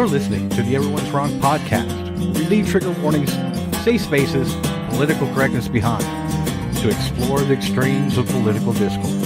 You're listening to the Everyone's Wrong podcast. We leave trigger warnings, safe spaces, political correctness behind to explore the extremes of political discourse.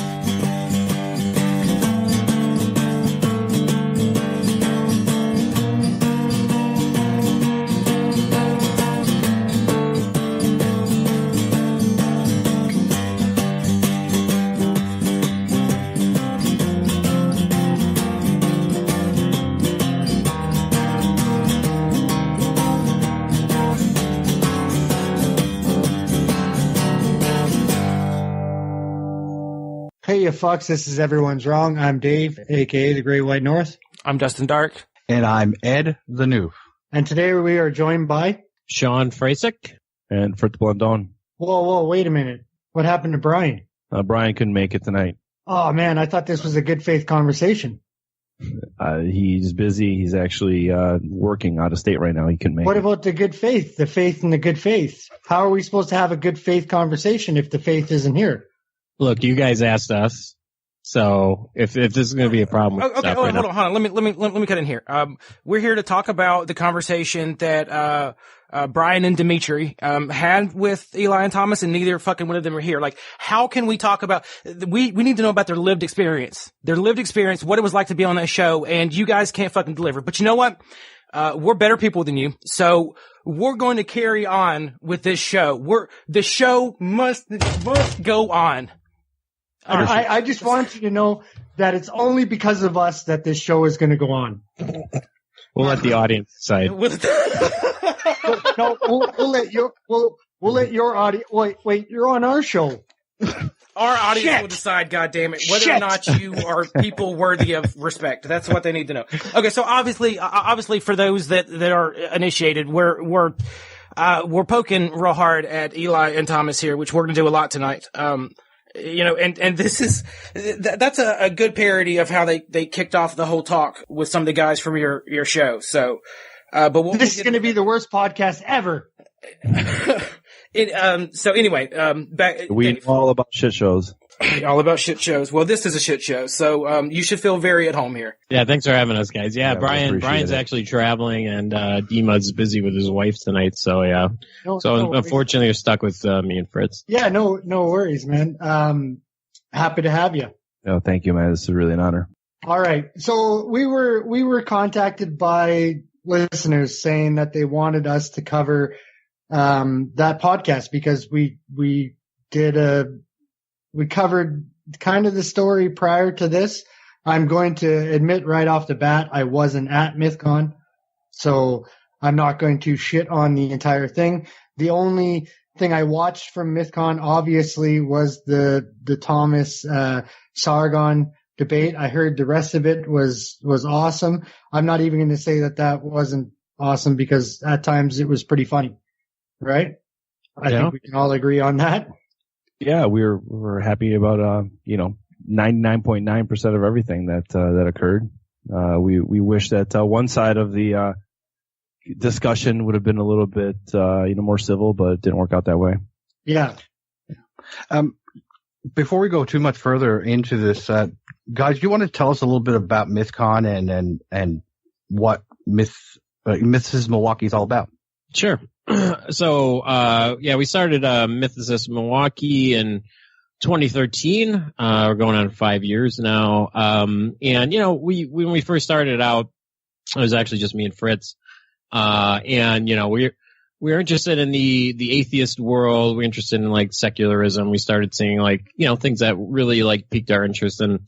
Hey, you fucks, this is Everyone's Wrong. I'm Dave, a.k.a. the Great White North. I'm Dustin Dark. And I'm Ed the Noof. And today we are joined by... Sean Frasick. And Fritz Blondon. Whoa, wait a minute. What happened to Brian? Brian couldn't make it tonight. Oh, man, I thought this was a good faith conversation. He's busy. He's actually working out of state right now. He couldn't make it. What about the good faith? The faith and the good faith? How are we supposed to have a good faith conversation if the faith isn't here? Look, you guys asked us, so if this is going to be a problem, okay, hold on. Let me cut in here. We're here to talk about the conversation that Brian and Dimitri had with Eli and Thomas, and neither fucking one of them are here. Like, how can we talk about? We need to know about their lived experience, what it was like to be on that show, and you guys can't fucking deliver. But you know what? We're better people than you, so we're going to carry on with this show. The show must go on. I just want you to know that it's only because of us that this show is going to go on. We'll let the audience decide. No, we'll let your audience. Wait, you're on our show. Our audience will decide, goddammit, whether or not you are people worthy of respect. That's what they need to know. Okay, so obviously for those that are initiated, we're poking real hard at Eli and Thomas here, which we're going to do a lot tonight. And that's a good parody of how they kicked off the whole talk with some of the guys from your show. So, this is going to be the worst podcast ever. So anyway, we all about shit shows. All about shit shows. Well, this is a shit show, so you should feel very at home here. Yeah, thanks for having us, guys. Yeah, Brian's actually traveling, and Dima's busy with his wife tonight. So yeah, unfortunately, you're stuck with me and Fritz. Yeah, no worries, man. Happy to have you. Oh, thank you, man. This is really an honor. All right, so we were contacted by listeners saying that they wanted us to cover that podcast because we covered kind of the story prior to this. I'm going to admit right off the bat, I wasn't at Mythcon, so I'm not going to shit on the entire thing. The only thing I watched from Mythcon, obviously, was the Thomas Sargon debate. I heard the rest of it was awesome. I'm not even going to say that wasn't awesome because at times it was pretty funny, right? I think we can all agree on that. Yeah, we're happy about 99.9% of everything that occurred. We wish that one side of the discussion would have been a little bit more civil, but it didn't work out that way. Yeah. Before we go too much further into this, guys, do you want to tell us a little bit about Mythcon and what Myths Milwaukee is all about? Sure. So, we started Mythicist Milwaukee in 2013. We're going on 5 years now. And when we first started out, it was actually just me and Fritz. We're interested in the atheist world. We're interested in like secularism. We started seeing things that really like piqued our interest in,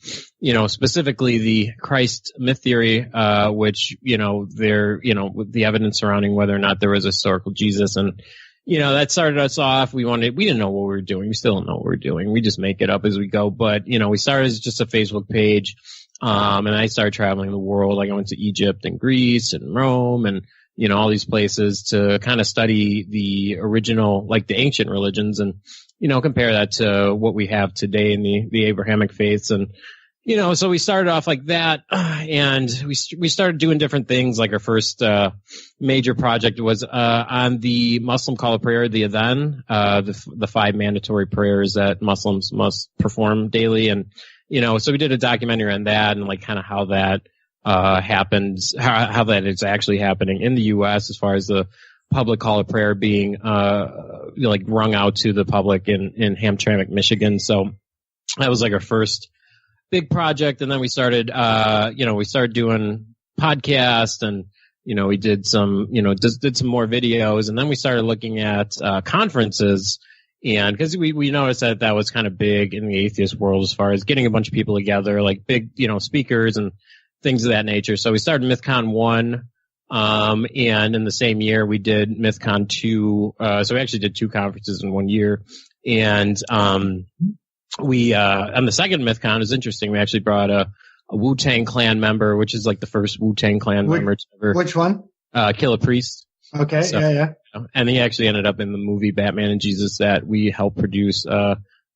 specifically the Christ myth theory, which, with the evidence surrounding whether or not there was a historical Jesus. And, that started us off. We didn't know what we were doing. We still don't know what we're doing. We just make it up as we go. But, we started as just a Facebook page. And I started traveling the world. Like I went to Egypt and Greece and Rome and, all these places to kind of study the original, like the ancient religions and, compare that to what we have today in the Abrahamic faiths. And, so we started off like that and we started doing different things. Like our first, major project was, on the Muslim call of prayer, the Adhan, the 5 mandatory prayers that Muslims must perform daily. And, so we did a documentary on that and like kind of how that happened, how that is actually happening in the U.S. as far as the public call of prayer being like rung out to the public in Hamtramck, Michigan. So that was like our first big project, and then we started doing podcasts, and we did some did some more videos, and then we started looking at conferences. And because we noticed that was kind of big in the atheist world as far as getting a bunch of people together, like big, speakers and things of that nature. So we started Mythcon 1, and in the same year we did Mythcon 2. So we actually did 2 conferences in 1 year. And, we, on the second Mythcon, it was interesting. We actually brought a Wu-Tang Clan member, which is like the first Wu-Tang Clan member to ever. Which one? Kill a Priest. Okay. So, yeah. And he actually ended up in the movie Batman and Jesus that we helped produce,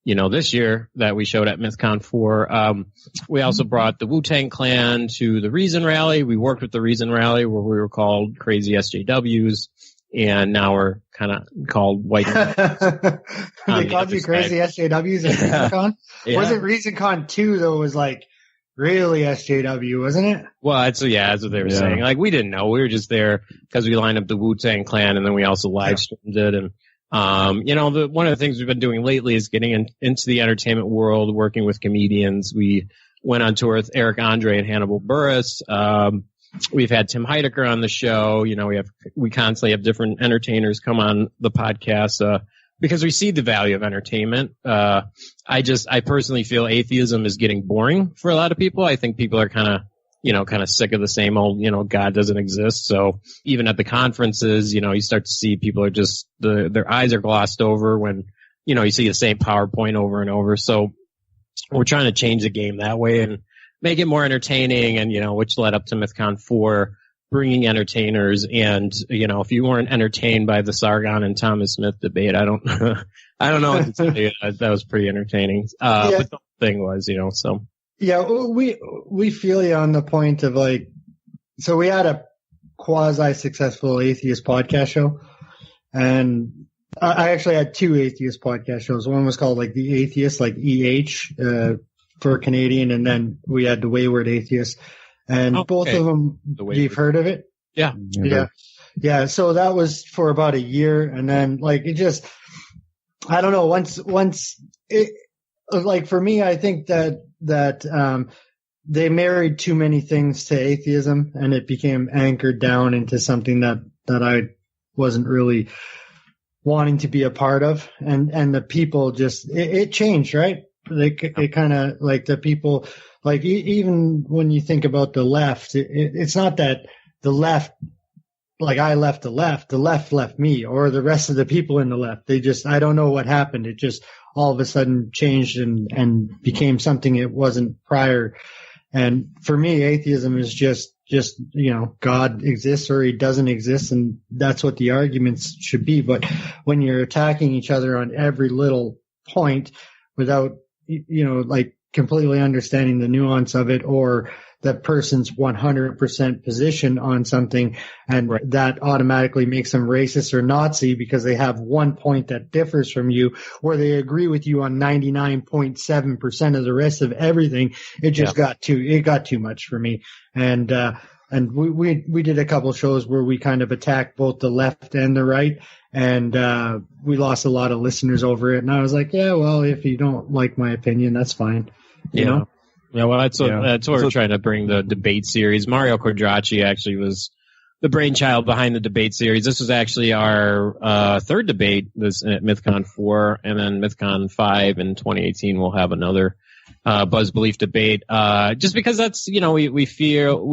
this year that we showed at Mythcon 4. We also brought the Wu-Tang Clan to the Reason Rally. We worked with the Reason Rally where we were called Crazy SJWs. And now we're kind of called White. They called you Crazy SJWs at ReasonCon? Yeah. Wasn't ReasonCon 2 though, was like really SJW, wasn't it? Well, that's what they were saying. Like, we didn't know. We were just there because we lined up the Wu-Tang Clan, and then we also live streamed it. And, one of the things we've been doing lately is getting into the entertainment world, working with comedians. We went on tour with Eric Andre and Hannibal Buress. We've had Tim Heidecker on the show. We constantly have different entertainers come on the podcast, because we see the value of entertainment. I personally feel atheism is getting boring for a lot of people. I think people are kind of sick of the same old, God doesn't exist. So even at the conferences, you start to see people are just, their eyes are glossed over when, you see the same PowerPoint over and over. So we're trying to change the game that way and make it more entertaining, and, which led up to Mythcon 4, bringing entertainers. And, if you weren't entertained by the Sargon and Thomas Smith debate, I don't know what to tell you. That was pretty entertaining. But the thing was, so. Yeah, we feel you on the point of like, so we had a quasi-successful atheist podcast show, and I actually had 2 atheist podcast shows. One was called like The Atheist, like EH, for Canadian, and then we had The Wayward Atheist, and both of them, you've heard of it? Yeah. Yeah. So that was for about a year, and then like it just, I don't know, once it, like for me, I think that they married too many things to atheism, and it became anchored down into something that I wasn't really wanting to be a part of, and the people just, it changed, right? It kind of like the people, like even when you think about the left, it's not that the left, like I left the left left me, or the rest of the people in the left. They just, I don't know what happened. It just all of a sudden changed and became something it wasn't prior. And for me, atheism is just, God exists or he doesn't exist. And that's what the arguments should be. But when you're attacking each other on every little point without, like completely understanding the nuance of it, or that person's 100% position on something, and that automatically makes them racist or Nazi because they have one point that differs from you, where they agree with you on 99.7% of the rest of everything. It just got too much for me. And we did a couple shows where we kind of attacked both the left and the right, and we lost a lot of listeners over it. And I was like, yeah, well, if you don't like my opinion, that's fine. You know? Yeah, well, that's what we're trying to bring, the debate series. Mario Quadracci actually was the brainchild behind the debate series. This was actually our third debate this at Mythcon 4, and then Mythcon 5 in 2018 we'll have another Buzz Belief debate. Just because that's, we feel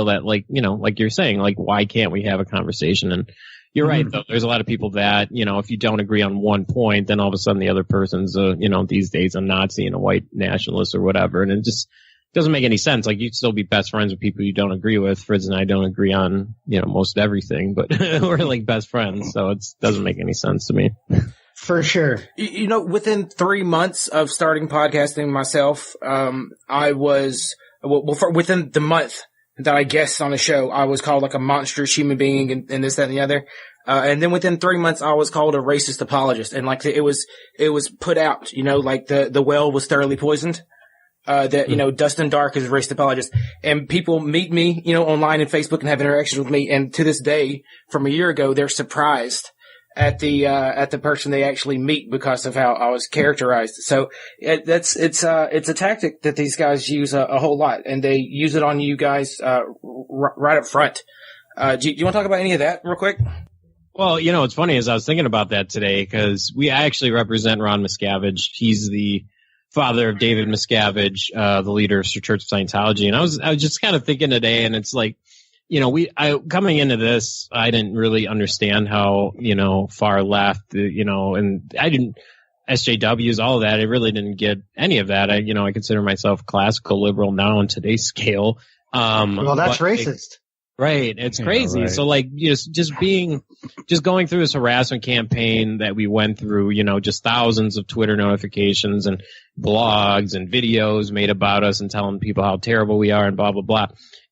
that, like, like you're saying, like, why can't we have a conversation? And you're right, though. There's a lot of people that, if you don't agree on one point, then all of a sudden the other person's, these days a Nazi and a white nationalist or whatever. And it just doesn't make any sense. Like, you'd still be best friends with people you don't agree with. Fritz and I don't agree on, most everything, but we're like best friends. So it doesn't make any sense to me. For sure. Within 3 months of starting podcasting myself, I was, within the month that I guessed on the show, I was called like a monstrous human being and this, that, and the other. And then within 3 months, I was called a racist apologist. And like, it was put out, like the well was thoroughly poisoned. that, you know, Dustin Dark is a racist apologist, and people meet me, you know, online and Facebook and have interactions with me. And to this day, from a year ago, they're surprised at the person they actually meet because of how I was characterized. So it's a tactic that these guys use a whole lot, and they use it on you guys, right up front. Do you want to talk about any of that real quick? Well, you know, what's funny is I was thinking about that today because I actually represent Ron Miscavige. He's the father of David Miscavige, the leader of the Church of Scientology. And I was just kind of thinking today, and it's like, you know, coming into this, I didn't really understand how, you know, far left, you know, and I didn't, SJWs, all of that. I really didn't get any of that. I consider myself classical liberal now on today's scale. Well, that's racist. Right. It's crazy. Right. So like, just going through this harassment campaign that we went through, you know, just thousands of Twitter notifications and blogs and videos made about us and telling people how terrible we are and blah, blah, blah.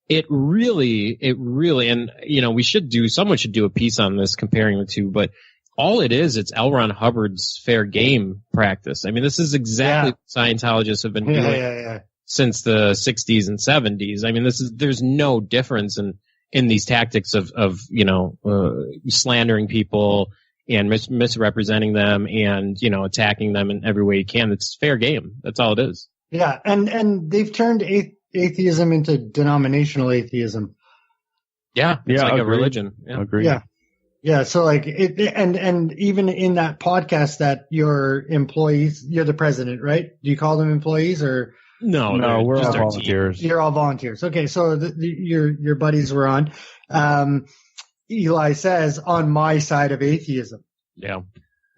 It really, and you know, someone should do a piece on this comparing the two, but all it is, it's L. Ron Hubbard's fair game practice. I mean, this is exactly what Scientologists have been doing since the 60s and 70s. I mean, there's no difference in these tactics of you know, slandering people and misrepresenting them and, you know, attacking them in every way you can. It's fair game. That's all it is. Yeah. And they've turned atheism into denominational atheism. Yeah. It's like a religion. Yeah. Agree. Yeah. Yeah. So like and even in that podcast that your employees, you're the president, right? Do you call them employees or? No, we're all volunteers. You're all volunteers. Okay. So your buddies were on. Eli says on my side of atheism. Yeah.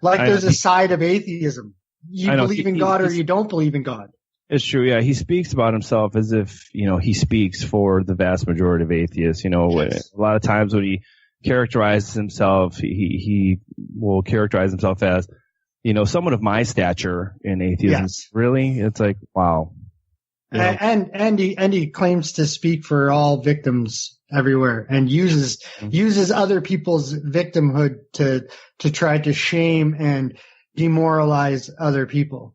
Like there's a side of atheism. You believe in God or you don't believe in God. It's true, yeah. He speaks about himself as if, you know, he speaks for the vast majority of atheists. You know, a lot of times when he characterizes himself, he will characterize himself as, you know, someone of my stature in atheism. Yes. Really? It's like, wow. You know? And he claims to speak for all victims everywhere and uses other people's victimhood to try to shame and demoralize other people.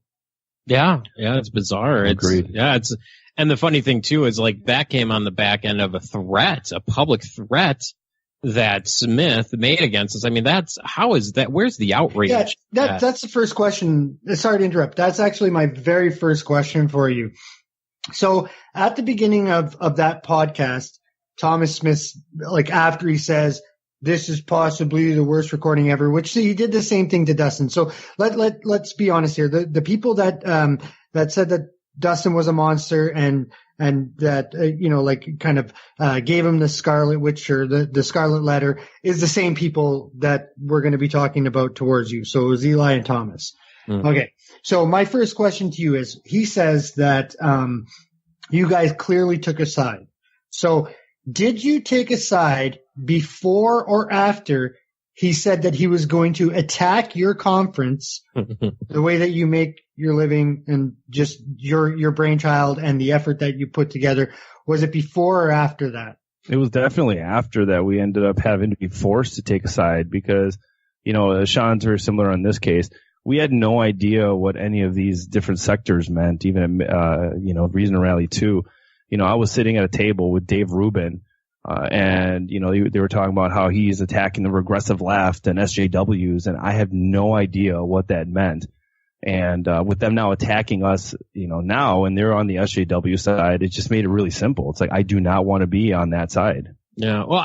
Yeah, it's bizarre. Agreed. And the funny thing too is like that came on the back end of a public threat that Smith made against us. I mean, where's the outrage? Yeah, that's the first question. Sorry to interrupt. That's actually my very first question for you. So at the beginning of that podcast, Thomas Smith, like after he says, this is possibly the worst recording ever, which he did the same thing to Dustin. So let's be honest here. The people that said that Dustin was a monster and that, you know, like kind of, gave him the Scarlet Witch or the Scarlet Letter is the same people that we're going to be talking about towards you. So it was Eli and Thomas. Mm-hmm. Okay. So my first question to you is, he says that, you guys clearly took a side. So did you take a side before or after he said that he was going to attack your conference, the way that you make your living and just your brainchild and the effort that you put together? Was it before or after that? It was definitely after that we ended up having to be forced to take a side because, you know, Sean's very similar in this case. We had no idea what any of these different sectors meant, even, you know, Reason to Rally 2. You know, I was sitting at a table with Dave Rubin, and, you know, they were talking about how he's attacking the regressive left and SJWs, and I have no idea what that meant. And, with them now attacking us, you know, now, and they're on the SJW side, it just made it really simple. It's like, I do not want to be on that side. Yeah. Well,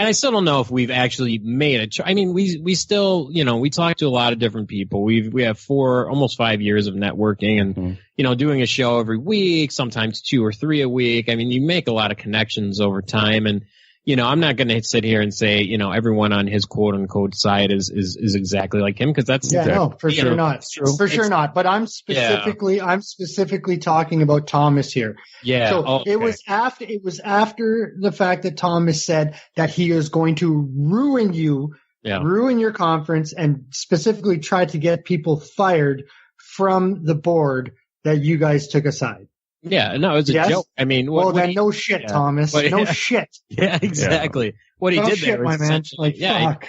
I still don't know if we've actually made it. I mean, we still, you know, we talk to a lot of different people. We have almost 5 years of networking and, you know, doing a show every week, sometimes 2 or 3 a week. I mean, you make a lot of connections over time. And, you know, I'm not going to sit here and say, you know, everyone on his quote unquote side is exactly like him. Cause that's, for sure not. For sure not. But I'm specifically talking about Thomas here. Yeah. So it was after the fact that Thomas said that he is going to ruin you, ruin your conference and specifically try to get people fired from the board that you guys took aside. Yeah, no, it was a joke. I mean, no shit, Thomas. No shit. Yeah, exactly. What he did there was my man. Like, fuck.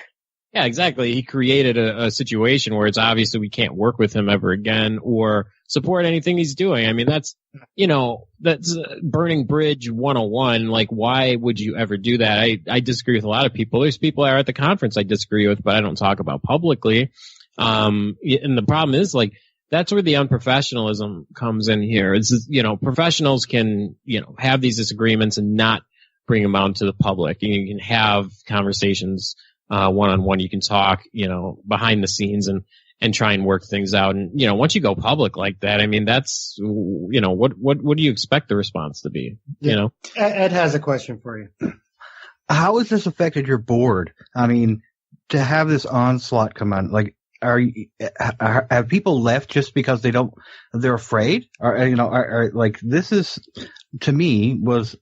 Yeah, exactly. He created a situation where it's obvious that we can't work with him ever again or support anything he's doing. I mean, that's burning bridge 101. Like, why would you ever do that? I disagree with a lot of people. There's people that are at the conference I disagree with, but I don't talk about publicly. And the problem is, like, that's where the unprofessionalism comes in here. It's, professionals can, have these disagreements and not bring them out to the public. You can have conversations one-on-one. You can talk, behind the scenes and try and work things out. And, once you go public like that, I mean, that's, what do you expect the response to be? Ed has a question for you. How has this affected your board? I mean, to have this onslaught come on, like, have people left just because they're afraid? Or, like, this is, to me, was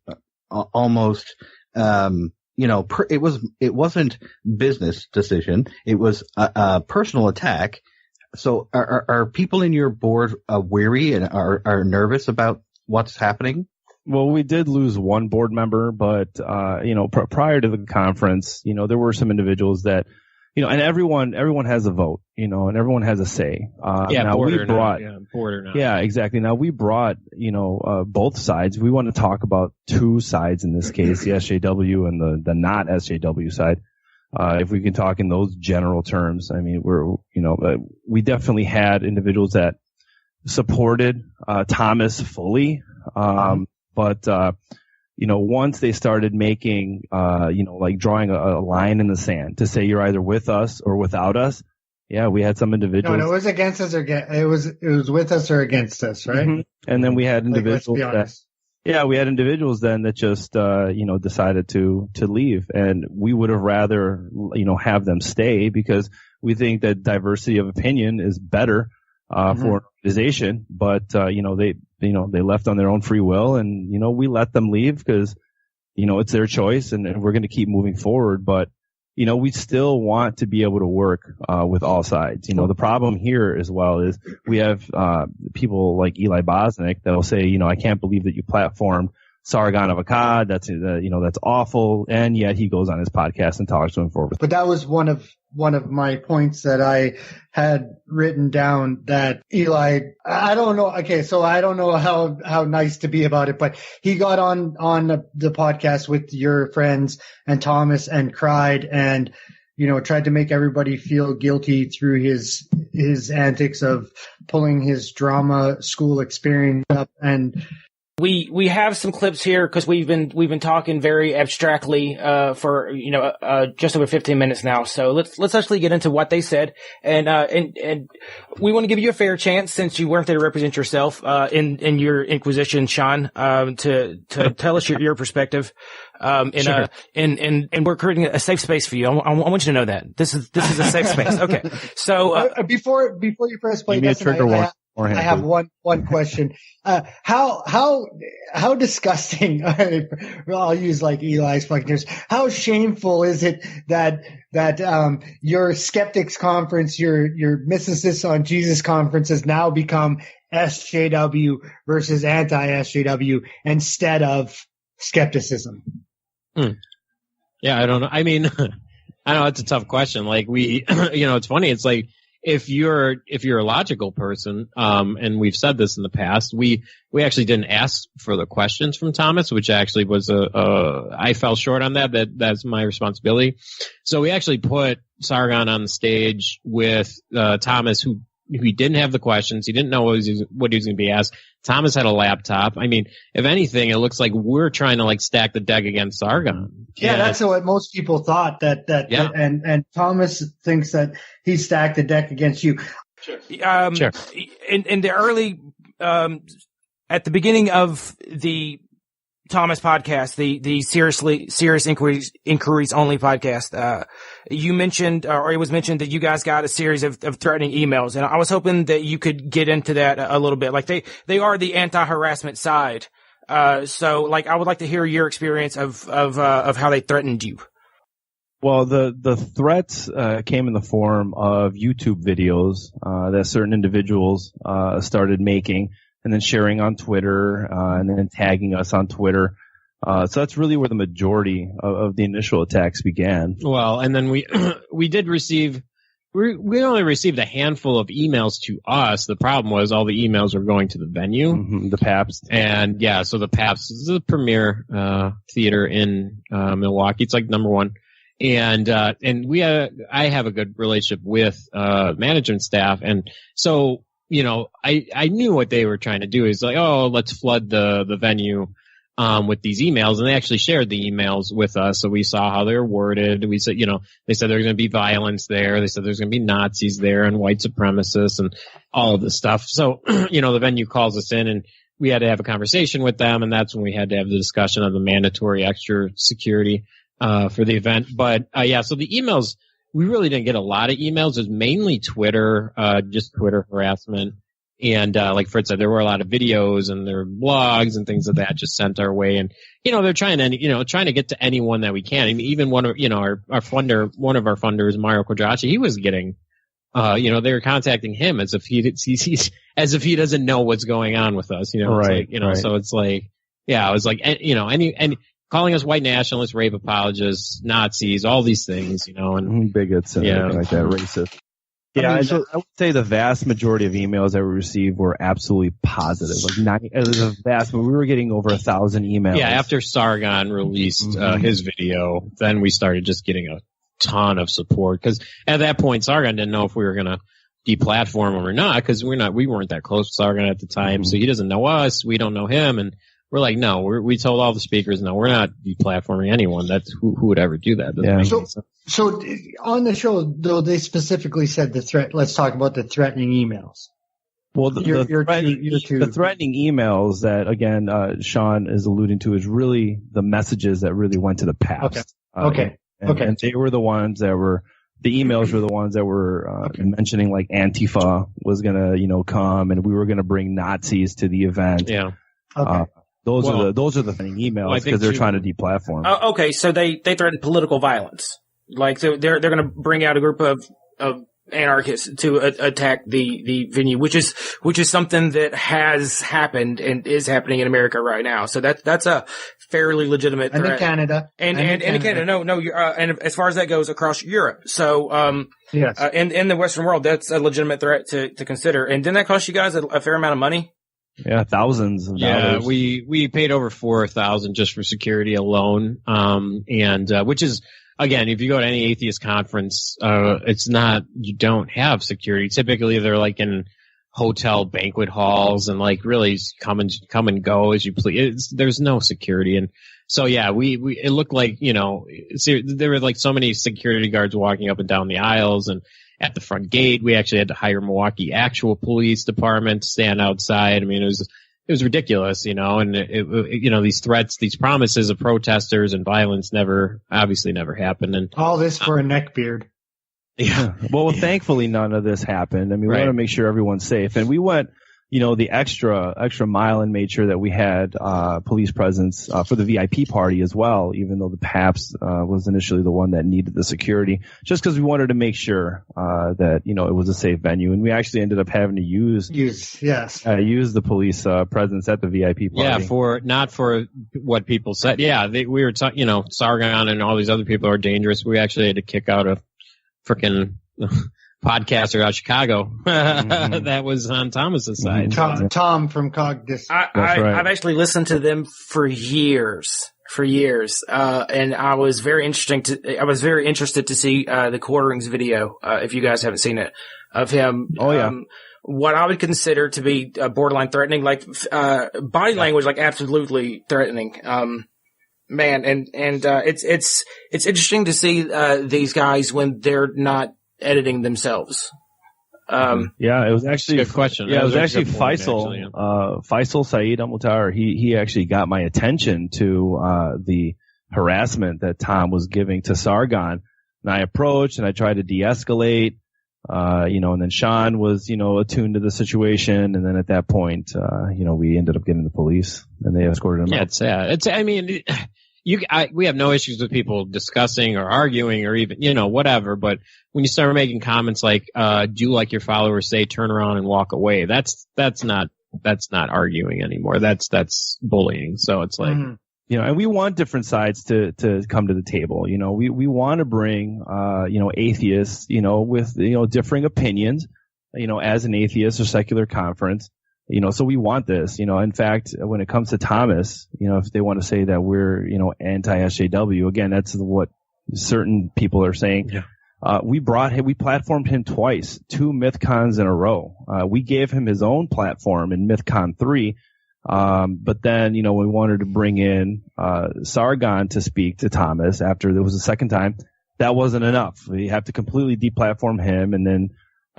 almost, it wasn't business decision. It was a personal attack. So are people in your board weary and are nervous about what's happening? Well, we did lose one board member, but, prior to the conference, there were some individuals that, and everyone has a vote, and everyone has a say. Board or not. Yeah, exactly. Now we brought, both sides. We want to talk about two sides in this case, the SJW and the not SJW side. If we can talk in those general terms, I mean, we definitely had individuals that supported, Thomas fully. But once they started making, like drawing a line in the sand to say you're either with us or without us. Yeah, we had some individuals. No, it was against us or it was with us or against us, right? Mm-hmm. And then we had individuals we had individuals then that just, decided to leave, and we would have rather, have them stay because we think that diversity of opinion is better, for an organization, but, they left on their own free will, and, we let them leave because, it's their choice, and we're going to keep moving forward. But, we still want to be able to work, with all sides. The problem here as well is we have, people like Eli-Bosnick that'll say, I can't believe that you platformed Sargon of Akkad. That's awful. And yet he goes on his podcast and talks to him forward. But that was one of my points that I had written down, that Eli, I don't know. Okay. So I don't know how nice to be about it, but he got on the podcast with your friends and Thomas and cried and, tried to make everybody feel guilty through his antics of pulling his drama school experience up. And we have some clips here because we've been talking very abstractly for just over 15 minutes now. So let's actually get into what they said, and we want to give you a fair chance, since you weren't there to represent yourself in your Inquisition, Sean, to tell us your perspective. Sure. And we're creating a safe space for you. I want you to know that this is a safe space. Okay. So before you press play, I have one question. How disgusting, I'll use like Eli's fucking ears. How shameful is it that your skeptics conference, your Mythicists on Jesus conference has now become SJW versus anti-SJW instead of skepticism? Yeah, I don't know. I mean, I know it's a tough question. Like it's funny. It's like, if you're a logical person, and we've said this in the past, we actually didn't ask for the questions from Thomas, which actually was I fell short on that. That's my responsibility. So we actually put Sargon on the stage with Thomas, who he didn't have the questions. He didn't know what he was going to be asked. Thomas had a laptop. I mean, if anything, it looks like we're trying to like stack the deck against Sargon. Yeah, that's what most people thought. And Thomas thinks that he stacked the deck against you. Sure. In the early, at the beginning of the Thomas podcast, the serious inquiries only podcast, you mentioned, or it was mentioned that you guys got a series of threatening emails, and I was hoping that you could get into that a little bit. Like they are the anti-harassment side. So like I would like to hear your experience of how they threatened you. Well, the threats came in the form of YouTube videos that certain individuals started making and then sharing on Twitter and then tagging us on Twitter. So that's really where the majority of the initial attacks began. Well, and then we did receive, we only received a handful of emails to us. The problem was all the emails were going to the venue. Mm-hmm, the Pabst. And yeah, so the Pabst is the premier theater in Milwaukee. It's like number one. And I have a good relationship with management staff. And so, you know, I knew what they were trying to do is like, oh, let's flood the venue with these emails, and they actually shared the emails with us, so we saw how they were worded. We said, you know, they said there's going to be violence there. They said there's going to be Nazis there and white supremacists and all of this stuff. So, you know, the venue calls us in, and we had to have a conversation with them, and that's when we had to have the discussion of the mandatory extra security for the event. But yeah, so the emails, we really didn't get a lot of emails. It was mainly Twitter, just Twitter harassment. And, like Fritz said, there were a lot of videos and there were blogs and things of that just sent our way. And, you know, they're trying to get to anyone that we can. I mean, even one of our funders, Mario Quadracci, he was getting, you know, they were contacting him as if as if he doesn't know what's going on with us, you know, right, like, you know, right. So it's like, yeah, it was like, you know, and calling us white nationalists, rape apologists, Nazis, all these things, you know, and bigots and everything like that, racist. Yeah, I would say the vast majority of emails that we received were absolutely positive. Like we were getting over 1,000 emails. Yeah, after Sargon released his video, then we started just getting a ton of support. Because at that point, Sargon didn't know if we were going to deplatform him or not, because we weren't that close to Sargon at the time. So he doesn't know us, we don't know him, and we're like, no, we told all the speakers, no, we're not deplatforming anyone. That's who would ever do that. Yeah. So on the show, though, they specifically said the threat. Let's talk about the threatening emails. Well, the threatening emails that, again, Sean is alluding to is really the messages that really went to the Pabst. Okay. And they were the ones that were, the emails were the ones that were mentioning like Antifa was going to, you know, come and we were going to bring Nazis to the event. Yeah. Okay. Those are the emails because they're trying to deplatform. Okay, so they threatened political violence. Like they're going to bring out a group of anarchists to attack the venue, which is something that has happened and is happening in America right now. So that's a fairly legitimate threat. And in Canada. And in Canada. No, and as far as that goes across Europe. So, yes. In the Western world, that's a legitimate threat to consider. And didn't that cost you guys a fair amount of money? Yeah, thousands of dollars. Yeah, we paid over $4,000 just for security alone. And which is, again, if you go to any atheist conference, it's not, you don't have security. Typically they're like in hotel banquet halls and like really come and go as you please. There's no security. And so yeah, it looked like, you know, there were like so many security guards walking up and down the aisles, and at the front gate, we actually had to hire Milwaukee actual police department to stand outside. I mean, it was ridiculous, you know, and you know, these threats, these promises of protesters and violence obviously never happened. And all this for a neckbeard. Yeah. Well, thankfully none of this happened. I mean, we want to make sure everyone's safe, and we went, you know, the extra mile and made sure that we had police presence for the VIP party as well, even though the Pabst was initially the one that needed the security, just because we wanted to make sure that, you know, it was a safe venue. And we actually ended up having to use the police presence at the VIP party. Yeah, not for what people said. Yeah, we were you know, Sargon and all these other people are dangerous. We actually had to kick out a freaking podcaster out of Chicago that was on Thomas's side. Tom from Cogdis. I've actually listened to them for years, and I was very interested to see the Quarterings video, if you guys haven't seen it, of him. Oh yeah. What I would consider to be borderline threatening, like body language, like absolutely threatening. Man, and it's interesting to see these guys when they're not editing themselves. Yeah, it was actually a good question. Yeah, it was actually Faisal, Faisal Saeed Al-Mutar. He actually got my attention to the harassment that Tom was giving to Sargon, and I approached and I tried to de-escalate. You know, and then Sean was, you know, attuned to the situation, and then at that point, you know, we ended up getting the police and they escorted him out. It's sad. I mean, we have no issues with people discussing or arguing or even, you know, whatever. But when you start making comments like, do like your followers say, turn around and walk away, that's not arguing anymore. That's bullying. So it's like, and we want different sides to come to the table. We want to bring, atheists, with, differing opinions, as an atheist or secular conference, so we want this, in fact, when it comes to Thomas, if they want to say that we're, anti-SJW, again, that's what certain people are saying. Yeah. We platformed him twice, 2 Mythcons in a row. We gave him his own platform in Mythcon 3. But then, we wanted to bring in, Sargon to speak to Thomas after there was a second time. That wasn't enough. We have to completely deplatform him. And then,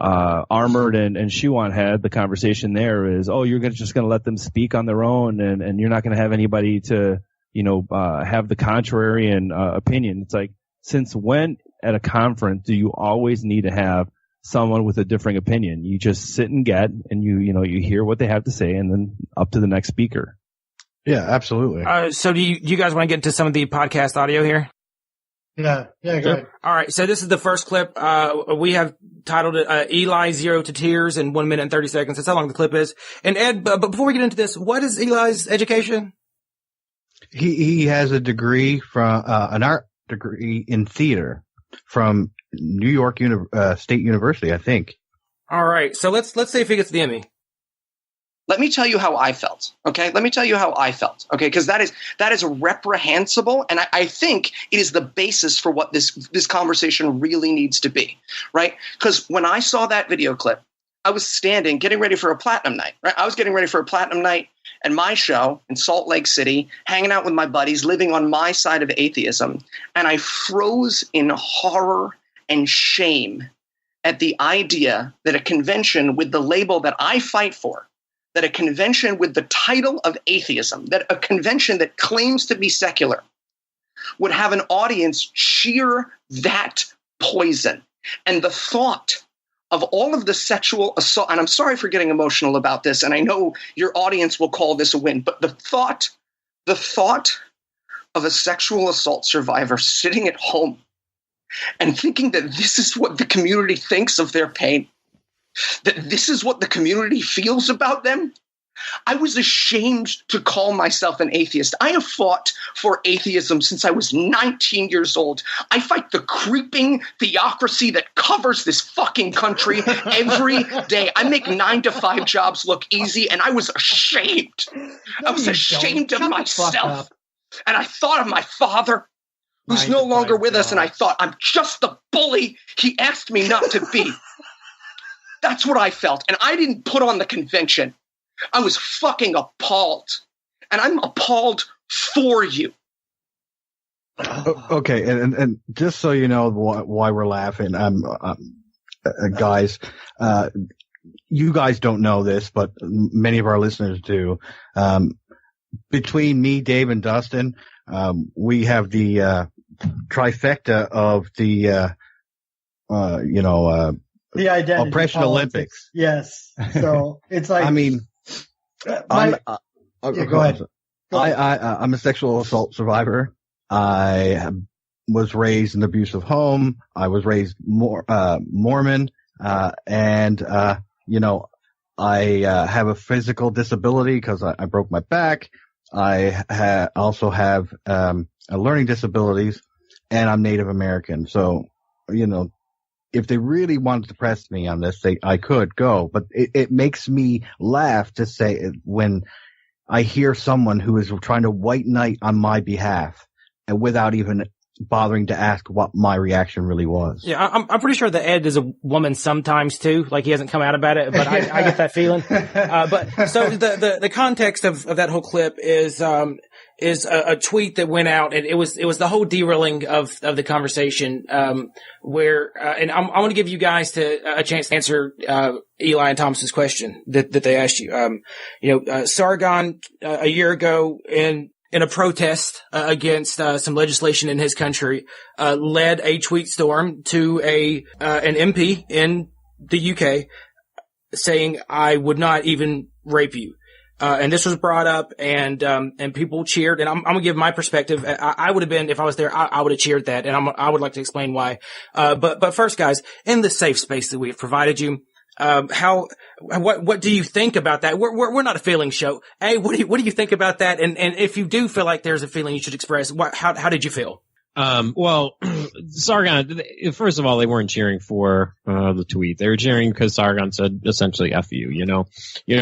Armored and Shuan had the conversation there is, you're just going to let them speak on their own and you're not going to have anybody to, have the contrary opinion. It's like, since when at a conference do you always need to have someone with a differing opinion? You just sit and you hear what they have to say and then up to the next speaker. Yeah, absolutely. So do you guys want to get into some of the podcast audio here? Yeah, go ahead. All right. So this is the first clip. We have titled it, Eli 0 to Tears in 1 minute and 30 seconds. That's how long the clip is. And Ed, but before we get into this, what is Eli's education? He has a degree from, an art degree in theater from New York State University, I think. All right. So let's see if he gets the Emmy. Let me tell you how I felt, okay? Let me tell you how I felt, okay? Because that is reprehensible, and I think it is the basis for what this conversation really needs to be, right? Because when I saw that video clip, I was standing, getting ready for a platinum night, right? I was getting ready for a platinum night and my show in Salt Lake City, hanging out with my buddies, living on my side of atheism, and I froze in horror and shame at the idea that a convention with the label that I fight for, that a convention with the title of atheism, that a convention that claims to be secular, would have an audience cheer that poison. And the thought of all of the sexual assault, and I'm sorry for getting emotional about this, and I know your audience will call this a win, but the thought of a sexual assault survivor sitting at home and thinking that this is what the community thinks of their pain, that this is what the community feels about them. I was ashamed to call myself an atheist. I have fought for atheism since I was 19 years old. I fight the creeping theocracy that covers this fucking country every day. I make 9-to-5 jobs look easy, and I was ashamed. I was ashamed of myself. And I thought of my father, who's no longer with us, and I thought, I'm just the bully he asked me not to be. That's what I felt. And I didn't put on the convention. I was fucking appalled. And I'm appalled for you. Okay, and just so you know why we're laughing, guys, you guys don't know this, but many of our listeners do. Between me, Dave, and Dustin, we have the trifecta of the identity Oppression politics. Olympics. Yes. So it's like, I mean, go ahead. I'm a sexual assault survivor. I was raised in an abusive home. I was raised Mormon, and I have a physical disability because I broke my back. I also have learning disabilities, and I'm Native American. So, if they really wanted to press me on this, I could go. But it makes me laugh to say when I hear someone who is trying to white knight on my behalf and without even bothering to ask what my reaction really was. Yeah, I'm pretty sure that Ed is a woman sometimes too. Like he hasn't come out about it, but I get that feeling. But so the context of that whole clip is a tweet that went out, and it was the whole derailing of the conversation, where, and I want to give you guys a chance to answer, Eli and Thomas's question that they asked you. Sargon, a year ago in a protest against some legislation in his country, led a tweet storm to an MP in the UK saying, "I would not even rape you." And this was brought up, and people cheered. And I'm gonna give my perspective. I would have been, if I was there, I would have cheered that, and I would like to explain why. But first, guys, in the safe space that we have provided you, What do you think about that? We're not a feeling show. Hey, what do you think about that? And if you do feel like there's a feeling you should express, how did you feel? Well, Sargon, first of all, they weren't cheering for the tweet. They were cheering because Sargon said essentially F you, you're not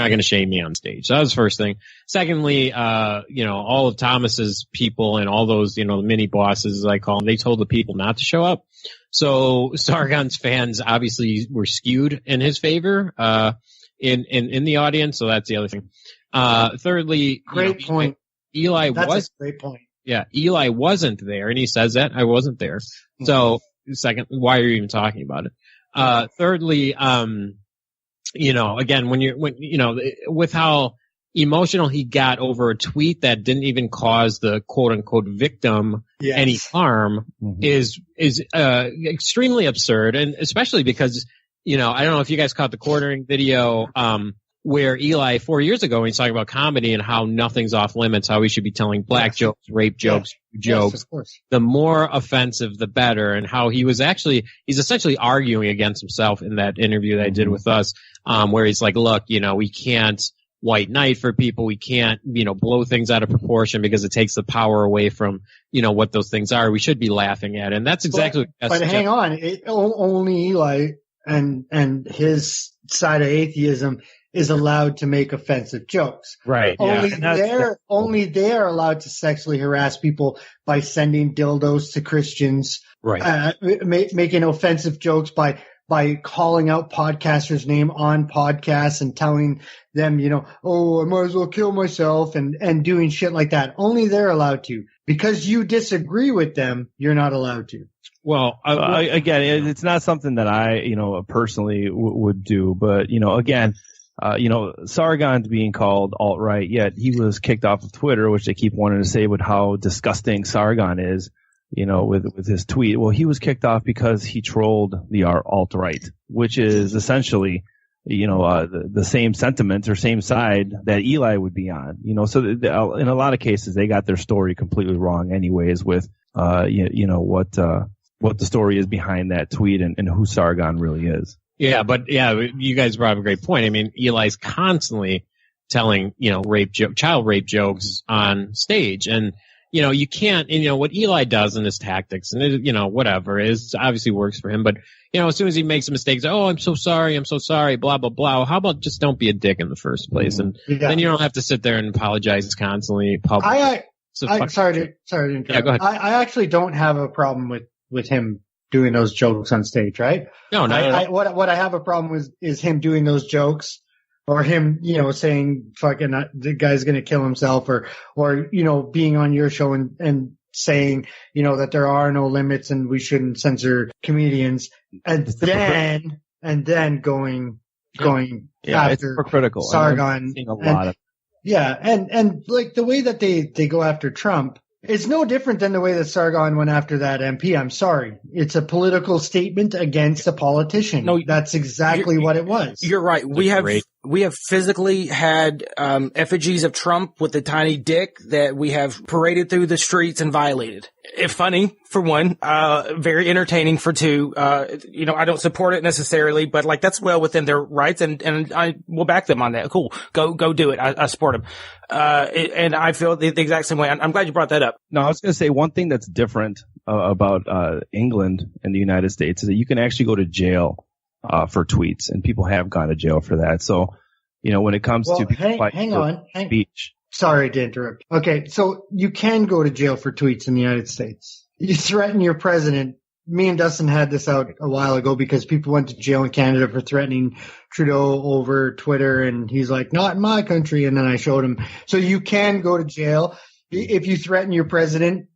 going to shame me on stage. So that was the first thing. Secondly, all of Thomas's people and all those, the mini bosses, as I call them, they told the people not to show up. So Sargon's fans obviously were skewed in his favor, in the audience. So that's the other thing. Thirdly, great point. Eli That's was a great point. Yeah, Eli wasn't there, and he says that I wasn't there. So, second, why are you even talking about it? Thirdly, again, with how emotional he got over a tweet that didn't even cause the quote unquote victim any harm is extremely absurd, and especially because I don't know if you guys caught the quartering video. Where Eli 4 years ago, when he's talking about comedy and how nothing's off limits, how we should be telling black jokes, rape jokes, jokes, yes, of course. The more offensive, the better. And how he's essentially arguing against himself in that interview that I did with us, where he's like, look, we can't white knight for people. We can't, blow things out of proportion because it takes the power away from, what those things are. We should be laughing at it. And that's exactly But hang on. Only Eli and his side of atheism is allowed to make offensive jokes. Right. Only they're allowed to sexually harass people by sending dildos to Christians. Right. Making offensive jokes by calling out podcasters' name on podcasts and telling them, I might as well kill myself and doing shit like that. Only they're allowed to. Because you disagree with them, you're not allowed to. Well, again, it's not something that I, personally would do, but, again, Sargon's being called alt-right, yet he was kicked off of Twitter, which they keep wanting to say with how disgusting Sargon is, with his tweet. Well, he was kicked off because he trolled the alt-right, which is essentially, the same sentiment or same side that Eli would be on, so in a lot of cases, they got their story completely wrong anyways with, what the story is behind that tweet and who Sargon really is. Yeah, but you guys brought up a great point. I mean, Eli's constantly telling, child rape jokes on stage. And, you can't, what Eli does in his tactics and, whatever is obviously works for him. But, as soon as he makes a mistake, oh, I'm so sorry, blah, blah, blah. How about just don't be a dick in the first place? And then you don't have to sit there and apologize constantly publicly. Sorry to interrupt. Yeah, go ahead. I actually don't have a problem with him doing those jokes on stage, right? No. What I have a problem with is him doing those jokes, or him, saying fucking the guy's gonna kill himself, or being on your show and saying, that there are no limits and we shouldn't censor comedians, and then going after critical. Sargon. And like the way that they go after Trump. It's no different than the way that Sargon went after that MP. I'm sorry. It's a political statement against a politician. No, that's exactly what it was. You're right. We have physically had effigies of Trump with a tiny dick that we have paraded through the streets and violated. It's funny, for one. Very entertaining, for two. I don't support it necessarily, but like that's well within their rights, and I will back them on that. Cool. Go do it. I support them. And I feel the exact same way. I'm glad you brought that up. No, I was going to say one thing that's different about England and the United States is that you can actually go to jail for tweets, and people have gone to jail for that. So, when it comes to hang on, speech. Sorry to interrupt. Okay, so you can go to jail for tweets in the United States. You threaten your president. Me and Dustin had this out a while ago because people went to jail in Canada for threatening Trudeau over Twitter, and he's like, not in my country, and then I showed him. So you can go to jail. If you threaten your president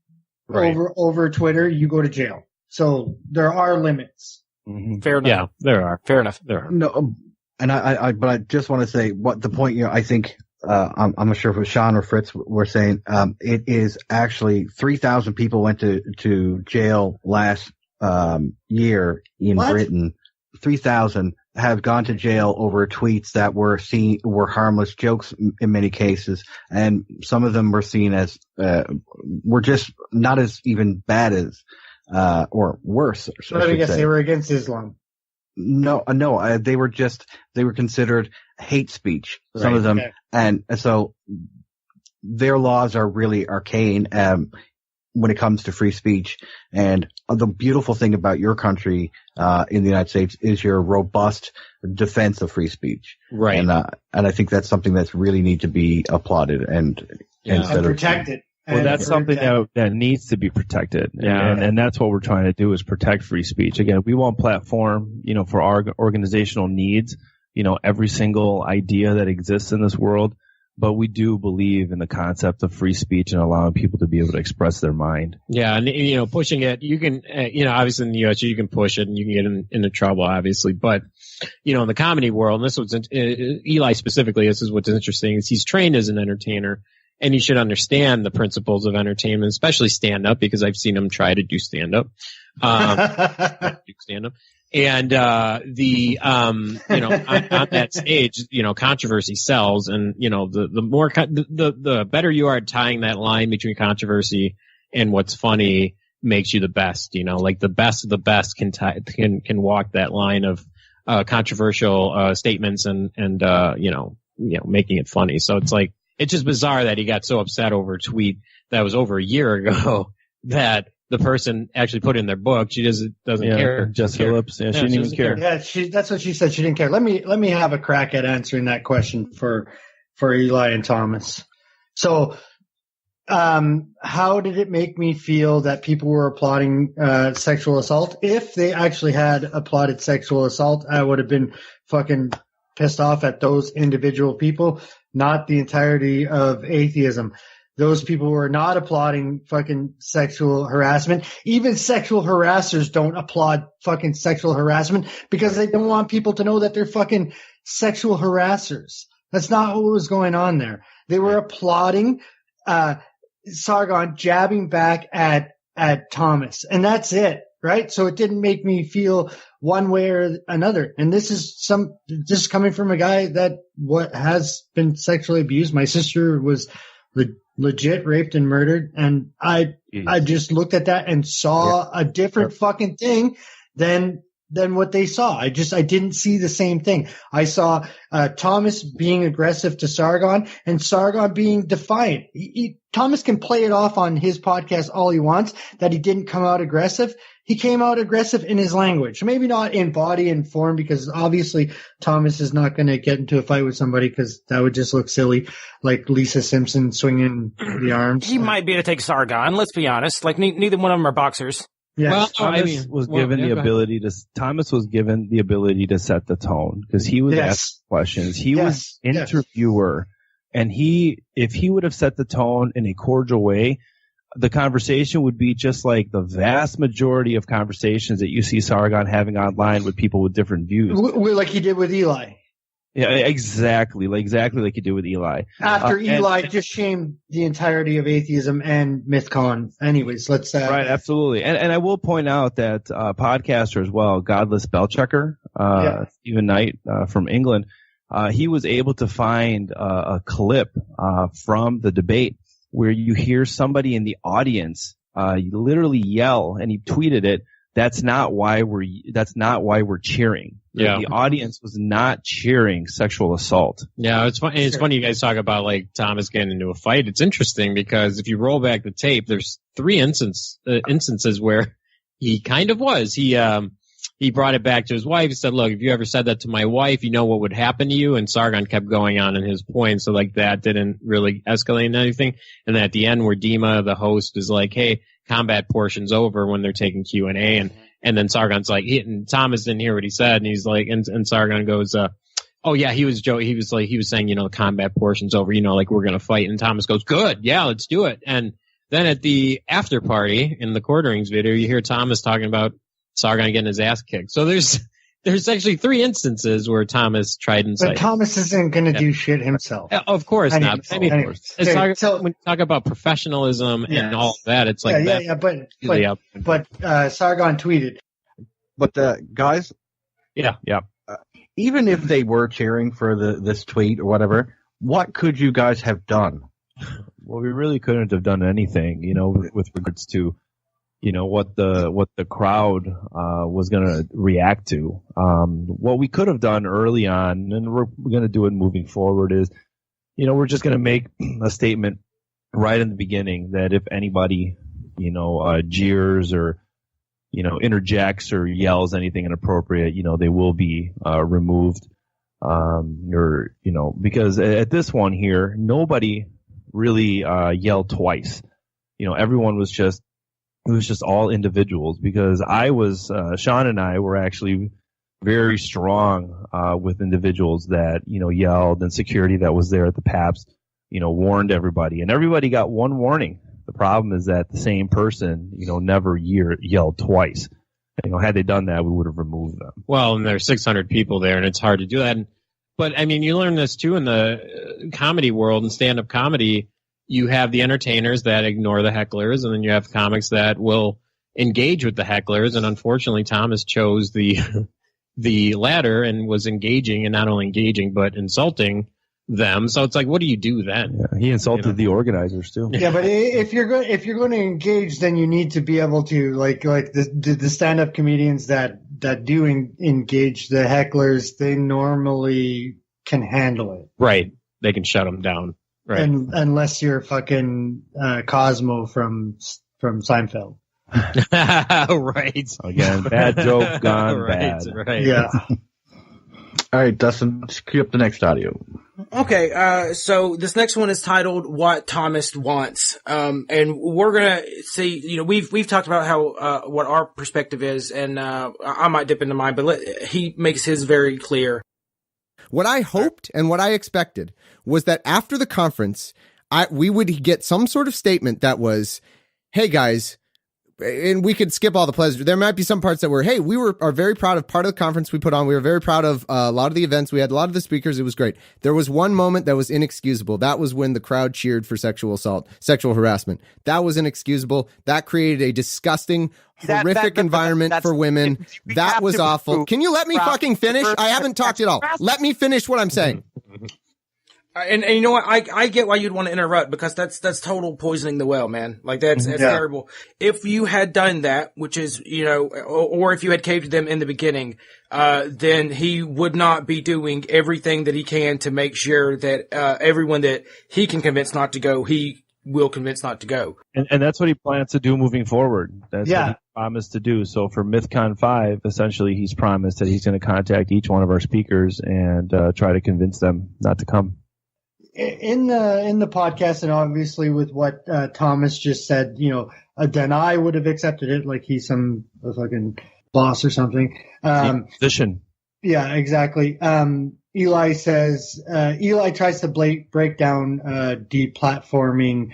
over Twitter, you go to jail. So there are limits. Mm-hmm. Fair enough. Yeah, there are. Fair enough. There are. No, and but I just want to say what the point, I think, I'm not sure if it was Sean or Fritz were saying, it is actually 3,000 people went to jail last year in Britain. 3,000 have gone to jail over tweets that were harmless jokes in many cases, and some of them were seen as were just not as even bad as or worse. But I guess they were against Islam. No, they were considered hate speech. Some of them, Okay. and so their laws are really arcane when it comes to free speech. And the beautiful thing about your country in the United States is your robust defense of free speech. Right. And I think that's something that's really need to be applauded and protected. Well, that's something that needs to be protected. Yeah. And that's what we're trying to do is protect free speech. Again, we won't platform, for our organizational needs, every single idea that exists in this world, but we do believe in the concept of free speech and allowing people to be able to express their mind. Yeah. And, pushing it, you can, obviously in the US, you can push it and you can get into trouble, obviously. But, in the comedy world, and this was, Eli specifically, this is what's interesting, is he's trained as an entertainer. And you should understand the principles of entertainment, especially stand-up, because I've seen him try to do stand-up. And, on that stage, controversy sells. And, the better you are at tying that line between controversy and what's funny makes you the best, like the best of the best can walk that line of, controversial, statements and, making it funny. So it's like, it's just bizarre that he got so upset over a tweet that was over a year ago that the person actually put in their book. She doesn't care. Jess Phillips. Yeah, she didn't even care. Yeah, that's what she said. She didn't care. Let me have a crack at answering that question for Eli and Thomas. So, how did it make me feel that people were applauding sexual assault? If they actually had applauded sexual assault, I would have been fucking pissed off at those individual people, not the entirety of atheism. Those people were not applauding fucking sexual harassment. Even sexual harassers don't applaud fucking sexual harassment because they don't want people to know that they're fucking sexual harassers. That's not what was going on there. They were applauding Sargon jabbing back at Thomas, and that's it, right? So it didn't make me feel one way or another. And this is coming from a guy that has been sexually abused. My sister was legit raped and murdered, and I just looked at that and saw a different fucking thing than what they saw. I didn't see the same thing. I saw Thomas being aggressive to Sargon and Sargon being defiant. Thomas can play it off on his podcast all he wants that he didn't come out aggressive. He came out aggressive in his language. Maybe not in body and form, because obviously Thomas is not going to get into a fight with somebody because that would just look silly, like Lisa Simpson swinging the arms. He might be able to take Sargon, let's be honest. Like, neither one of them are boxers. Yes. Well, Thomas was given the ability to set the tone because he was asked questions. He was interviewer, and if he would have set the tone in a cordial way, the conversation would be just like the vast majority of conversations that you see Sargon having online with people with different views, like he did with Eli. Yeah, exactly like you did with Eli. After Eli just shamed the entirety of atheism and Mythcon. Anyways, let's right, absolutely. And I will point out that podcaster as well, Godless Bellchecker, Stephen Knight from England, he was able to find a clip from the debate where you hear somebody in the audience literally yell, and he tweeted it. That's not why we're cheering. Yeah. The audience was not cheering sexual assault. Yeah, it's funny. It's funny you guys talk about like Thomas getting into a fight. It's interesting because if you roll back the tape, there's 3 instances where he kind of was. He brought it back to his wife. He said, "Look, if you ever said that to my wife, you know what would happen to you." And Sargon kept going on in his point, so like that didn't really escalate into anything. And then at the end, where Dima, the host, is like, "Hey, combat portion's over," when they're taking Q&A, and then Sargon's like, and Thomas didn't hear what he said, and he's like, and Sargon goes, "Oh yeah, he was saying, the combat portion's over, like we're gonna fight." And Thomas goes, "Good, yeah, let's do it." And then at the after party in the Quarterings video, you hear Thomas talking about Sargon getting his ass kicked. So there's actually 3 instances where Thomas tried and But Thomas isn't going to do shit himself. Of course not. I mean, when you talk about professionalism and all of that, it's like but Sargon tweeted. But guys, even if they were cheering for this tweet or whatever, what could you guys have done? Well, we really couldn't have done anything, with regards to what the crowd was going to react to. What we could have done early on, and we're going to do it moving forward, is we're just going to make a statement right in the beginning that if anybody jeers or interjects or yells anything inappropriate, they will be removed. Because at this one here, nobody really yelled twice. Everyone was just. It was just all individuals, because Sean and I were actually very strong with individuals that, yelled, and security that was there at the PAPS, warned everybody, and everybody got one warning. The problem is that the same person, never yelled twice. Had they done that, we would have removed them. Well, and there's 600 people there, and it's hard to do that. But I mean, you learn this too in the comedy world and stand-up comedy. You have the entertainers that ignore the hecklers, and then you have comics that will engage with the hecklers. And unfortunately, Thomas chose the latter and was engaging, and not only engaging but insulting them. So it's like, what do you do then? Yeah, he insulted the organizers too. Yeah, but if you're going to engage, then you need to be able to like the stand-up comedians that do engage the hecklers. They normally can handle it. Right, they can shut them down. Right. And unless you're fucking Cosmo from Seinfeld. Right. Again, bad joke gone bad. Right. Yeah. All right, Dustin, let's cue up the next audio. Okay, so this next one is titled "What Thomas Wants," and we're gonna see. We've talked about how what our perspective is, and I might dip into mine, but he makes his very clear. What I hoped and what I expected was that after the conference, we would get some sort of statement that was, "Hey guys," and we could skip all the pleasure. There might be some parts that were, "Hey, we are very proud of part of the conference we put on. We were very proud of a lot of the events. We had a lot of the speakers. It was great." There was one moment that was inexcusable. That was when the crowd cheered for sexual assault, sexual harassment. That was inexcusable. That created a disgusting, horrific environment for women. That was awful. Can you let me fucking finish? I haven't talked at all. Let me finish what I'm saying. And you know what? I get why you'd want to interrupt, because that's total poisoning the well, man. Like that's terrible. If you had done that, which is, or if you had caved to them in the beginning, then he would not be doing everything that he can to make sure that, everyone that he can convince not to go, he will convince not to go. And that's what he plans to do moving forward. That's what he promised to do. So for Mythcon 5, essentially he's promised that he's going to contact each one of our speakers and, try to convince them not to come. In the podcast, and obviously with what Thomas just said, then I would have accepted it like he's a fucking boss or something. Position. Yeah, exactly. Eli says Eli tries to break down deplatforming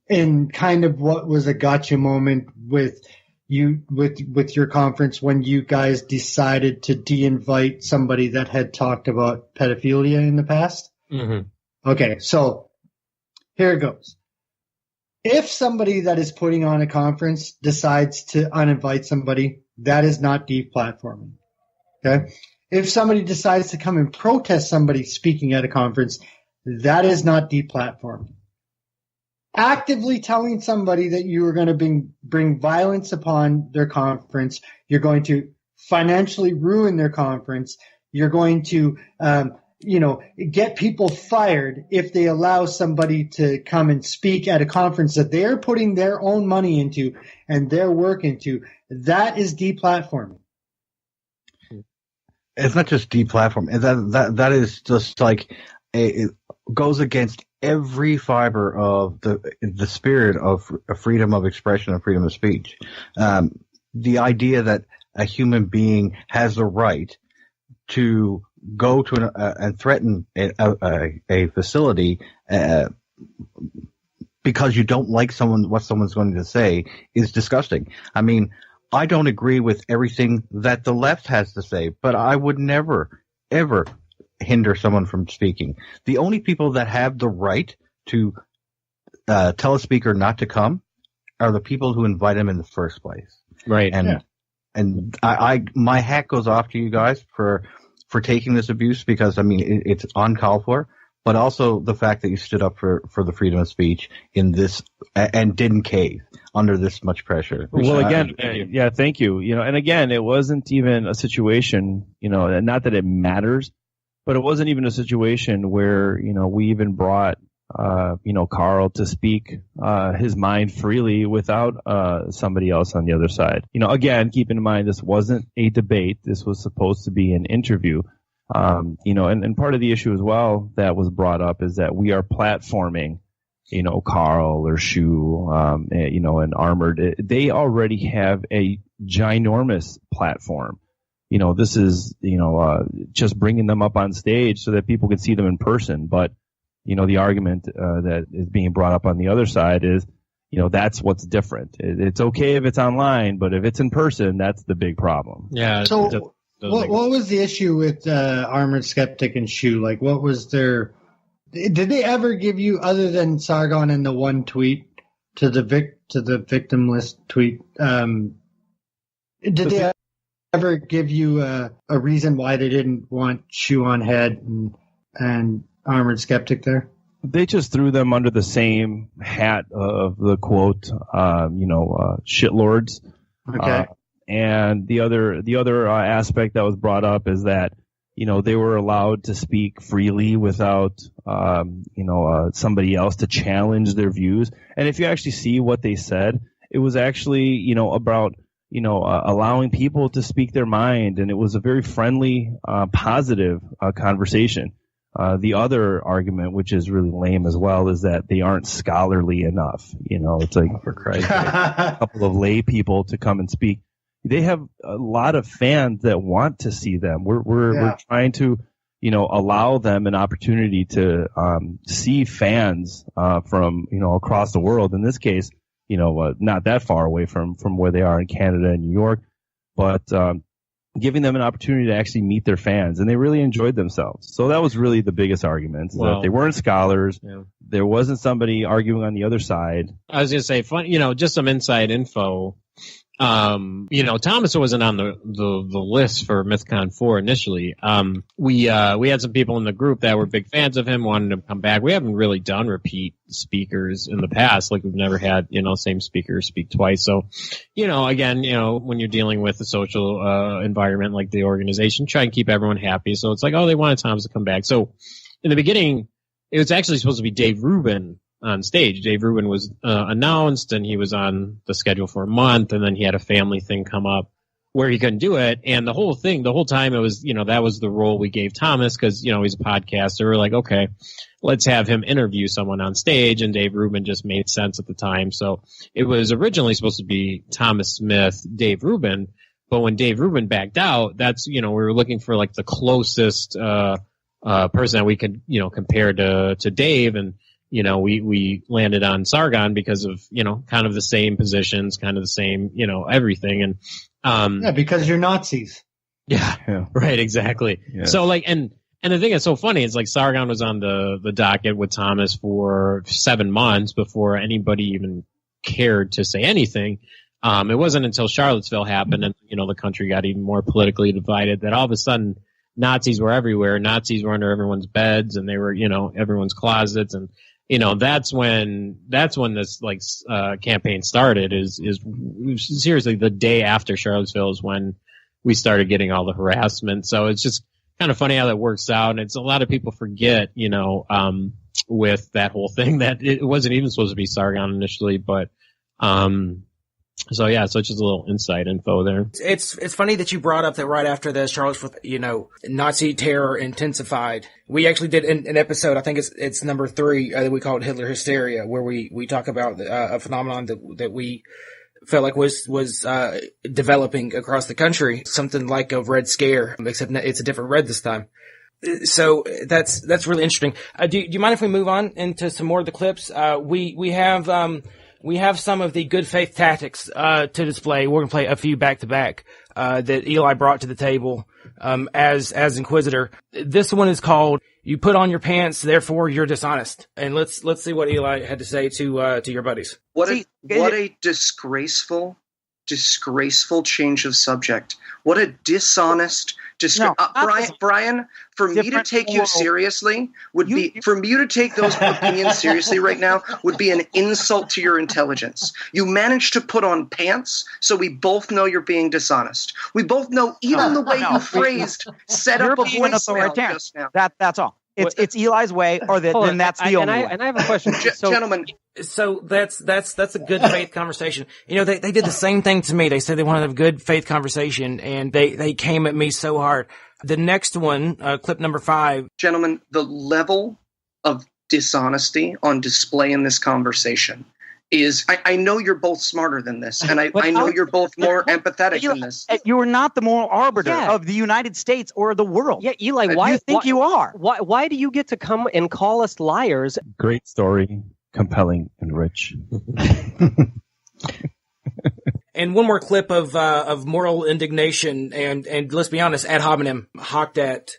in kind of what was a gotcha moment with your conference when you guys decided to de-invite somebody that had talked about pedophilia in the past. Mm-hmm. Okay, so here it goes. If somebody that is putting on a conference decides to uninvite somebody, that is not deplatforming. Okay? If somebody decides to come and protest somebody speaking at a conference, that is not deplatforming. Actively telling somebody that you are going to bring violence upon their conference, you're going to financially ruin their conference, you're going to get people fired if they allow somebody to come and speak at a conference that they're putting their own money into and their work into. That is deplatforming. It's not just deplatforming. That is just like it goes against every fiber of the spirit of freedom of expression and freedom of speech. The idea that a human being has the right to go to and threaten a facility because you don't like what someone's going to say is disgusting. I mean, I don't agree with everything that the left has to say, but I would never, ever hinder someone from speaking. The only people that have the right to tell a speaker not to come are the people who invite him in the first place. Right. And my hat goes off to you guys for taking this abuse, because I mean it's uncalled for. but also the fact that you stood up for the freedom of speech in this and didn't cave under this much pressure. Well, again, yeah, thank you. And again, it wasn't even a situation, not that it matters, but it wasn't even a situation where, we even brought, Carl to speak his mind freely without somebody else on the other side. Again, keep in mind, this wasn't a debate. This was supposed to be an interview. And part of the issue as well that was brought up is that we are platforming, Carl or Shu, and Armored. They already have a ginormous platform. This is, just bringing them up on stage so that people can see them in person. But, the argument that is being brought up on the other side is, that's what's different. It's okay if it's online, but if it's in person, that's the big problem. Yeah. So what was the issue with Armored Skeptic and Shu? Like, what was their... Did they ever give you, other than Sargon and the one tweet to the victim list tweet, did they ever give you a reason why they didn't want Shu on head and Armored Skeptic there? They just threw them under the same hat of the quote, shitlords. Okay. And the other aspect that was brought up is that, they were allowed to speak freely without, somebody else to challenge their views. And if you actually see what they said, it was actually, about, allowing people to speak their mind. And it was a very friendly, positive conversation. The other argument, which is really lame as well, is that they aren't scholarly enough. It's like, for Christ's sake, a couple of lay people to come and speak. They have a lot of fans that want to see them. We're trying to, allow them an opportunity to see fans from, across the world. In this case, not that far away from where they are in Canada and New York, but giving them an opportunity to actually meet their fans, and they really enjoyed themselves. So that was really the biggest argument, that they weren't scholars. Yeah. There wasn't somebody arguing on the other side. I was going to say, just some inside info. Thomas wasn't on the list for Mythcon 4 initially. We had some people in the group that were big fans of him, wanted him to come back. We haven't really done repeat speakers in the past. Like, we've never had, same speaker speak twice. So, again, when you're dealing with a social, environment like the organization, try and keep everyone happy. So it's like, oh, they wanted Thomas to come back. So in the beginning, it was actually supposed to be Dave Rubin on stage. Dave Rubin was announced, and he was on the schedule for a month, and then he had a family thing come up where he couldn't do it. And the whole time it was, that was the role we gave Thomas, because, he's a podcaster. We're like, okay, let's have him interview someone on stage, and Dave Rubin just made sense at the time. So it was originally supposed to be Thomas Smith, Dave Rubin, but when Dave Rubin backed out, that's, we were looking for like the closest person that we could, compare to Dave, and we landed on Sargon because of, kind of the same positions, kind of the same, everything. And, because you're Nazis. Yeah. Right. Exactly. Yeah. So and the thing that's so funny is, like, Sargon was on the docket with Thomas for 7 months before anybody even cared to say anything. It wasn't until Charlottesville happened and, the country got even more politically divided that all of a sudden Nazis were everywhere. Nazis were under everyone's beds, and they were, everyone's closets. And, that's when this campaign started is seriously the day after Charlottesville is when we started getting all the harassment. So it's just kind of funny how that works out. And it's a lot of people forget, with that whole thing that it wasn't even supposed to be Sargon initially, but, so it's just a little inside info there. It's funny that you brought up that right after the Charlottesville, Nazi terror intensified. We actually did an episode, I think it's number 3, that we called Hitler Hysteria, where we talk about a phenomenon that we felt like was developing across the country, something like a Red Scare, except it's a different red this time. So that's really interesting. Do you mind if we move on into some more of the clips? We have some of the good faith tactics to display. We're going to play a few back to back that Eli brought to the table as Inquisitor. This one is called "You Put on Your Pants, Therefore You're Dishonest." And let's see what Eli had to say to your buddies. What a disgraceful change of subject. What a dishonest Brian, for me to take you seriously for me to take those opinions seriously right now would be an insult to your intelligence. You managed to put on pants, so we both know you're being dishonest. We both know even the way you phrased set up a voicemail just now. That's all. It's Eli's way, or then that's the only way. And I have a question, gentlemen. So that's a good faith conversation. You know, they did the same thing to me. They said they wanted to have a good faith conversation, and they came at me so hard. The next one, clip number 5. Gentlemen, the level of dishonesty on display in this conversation is, I know you're both smarter than this, and I know you're both more empathetic than this. You are not the moral arbiter of the United States or the world. Yeah, Eli, why you think you are? Why do you get to come and call us liars? Great story, compelling and rich. And one more clip of moral indignation, and let's be honest, ad hominem hawked at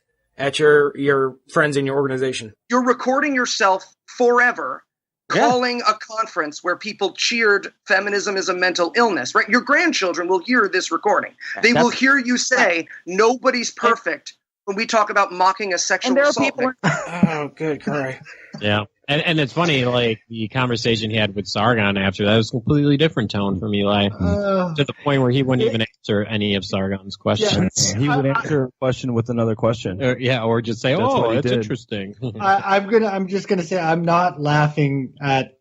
your friends in your organization. You're recording yourself forever, calling a conference where people cheered feminism is a mental illness, right? Your grandchildren will hear this recording. They will hear you say nobody's perfect when we talk about mocking a sexual assault. Oh, good cry. Yeah. And it's funny, like, the conversation he had with Sargon after that was a completely different tone from Eli. To the point where he wouldn't even answer any of Sargon's questions. Yeah, he would answer a question with another question. Or just say, that's interesting. I'm just gonna say I'm not laughing at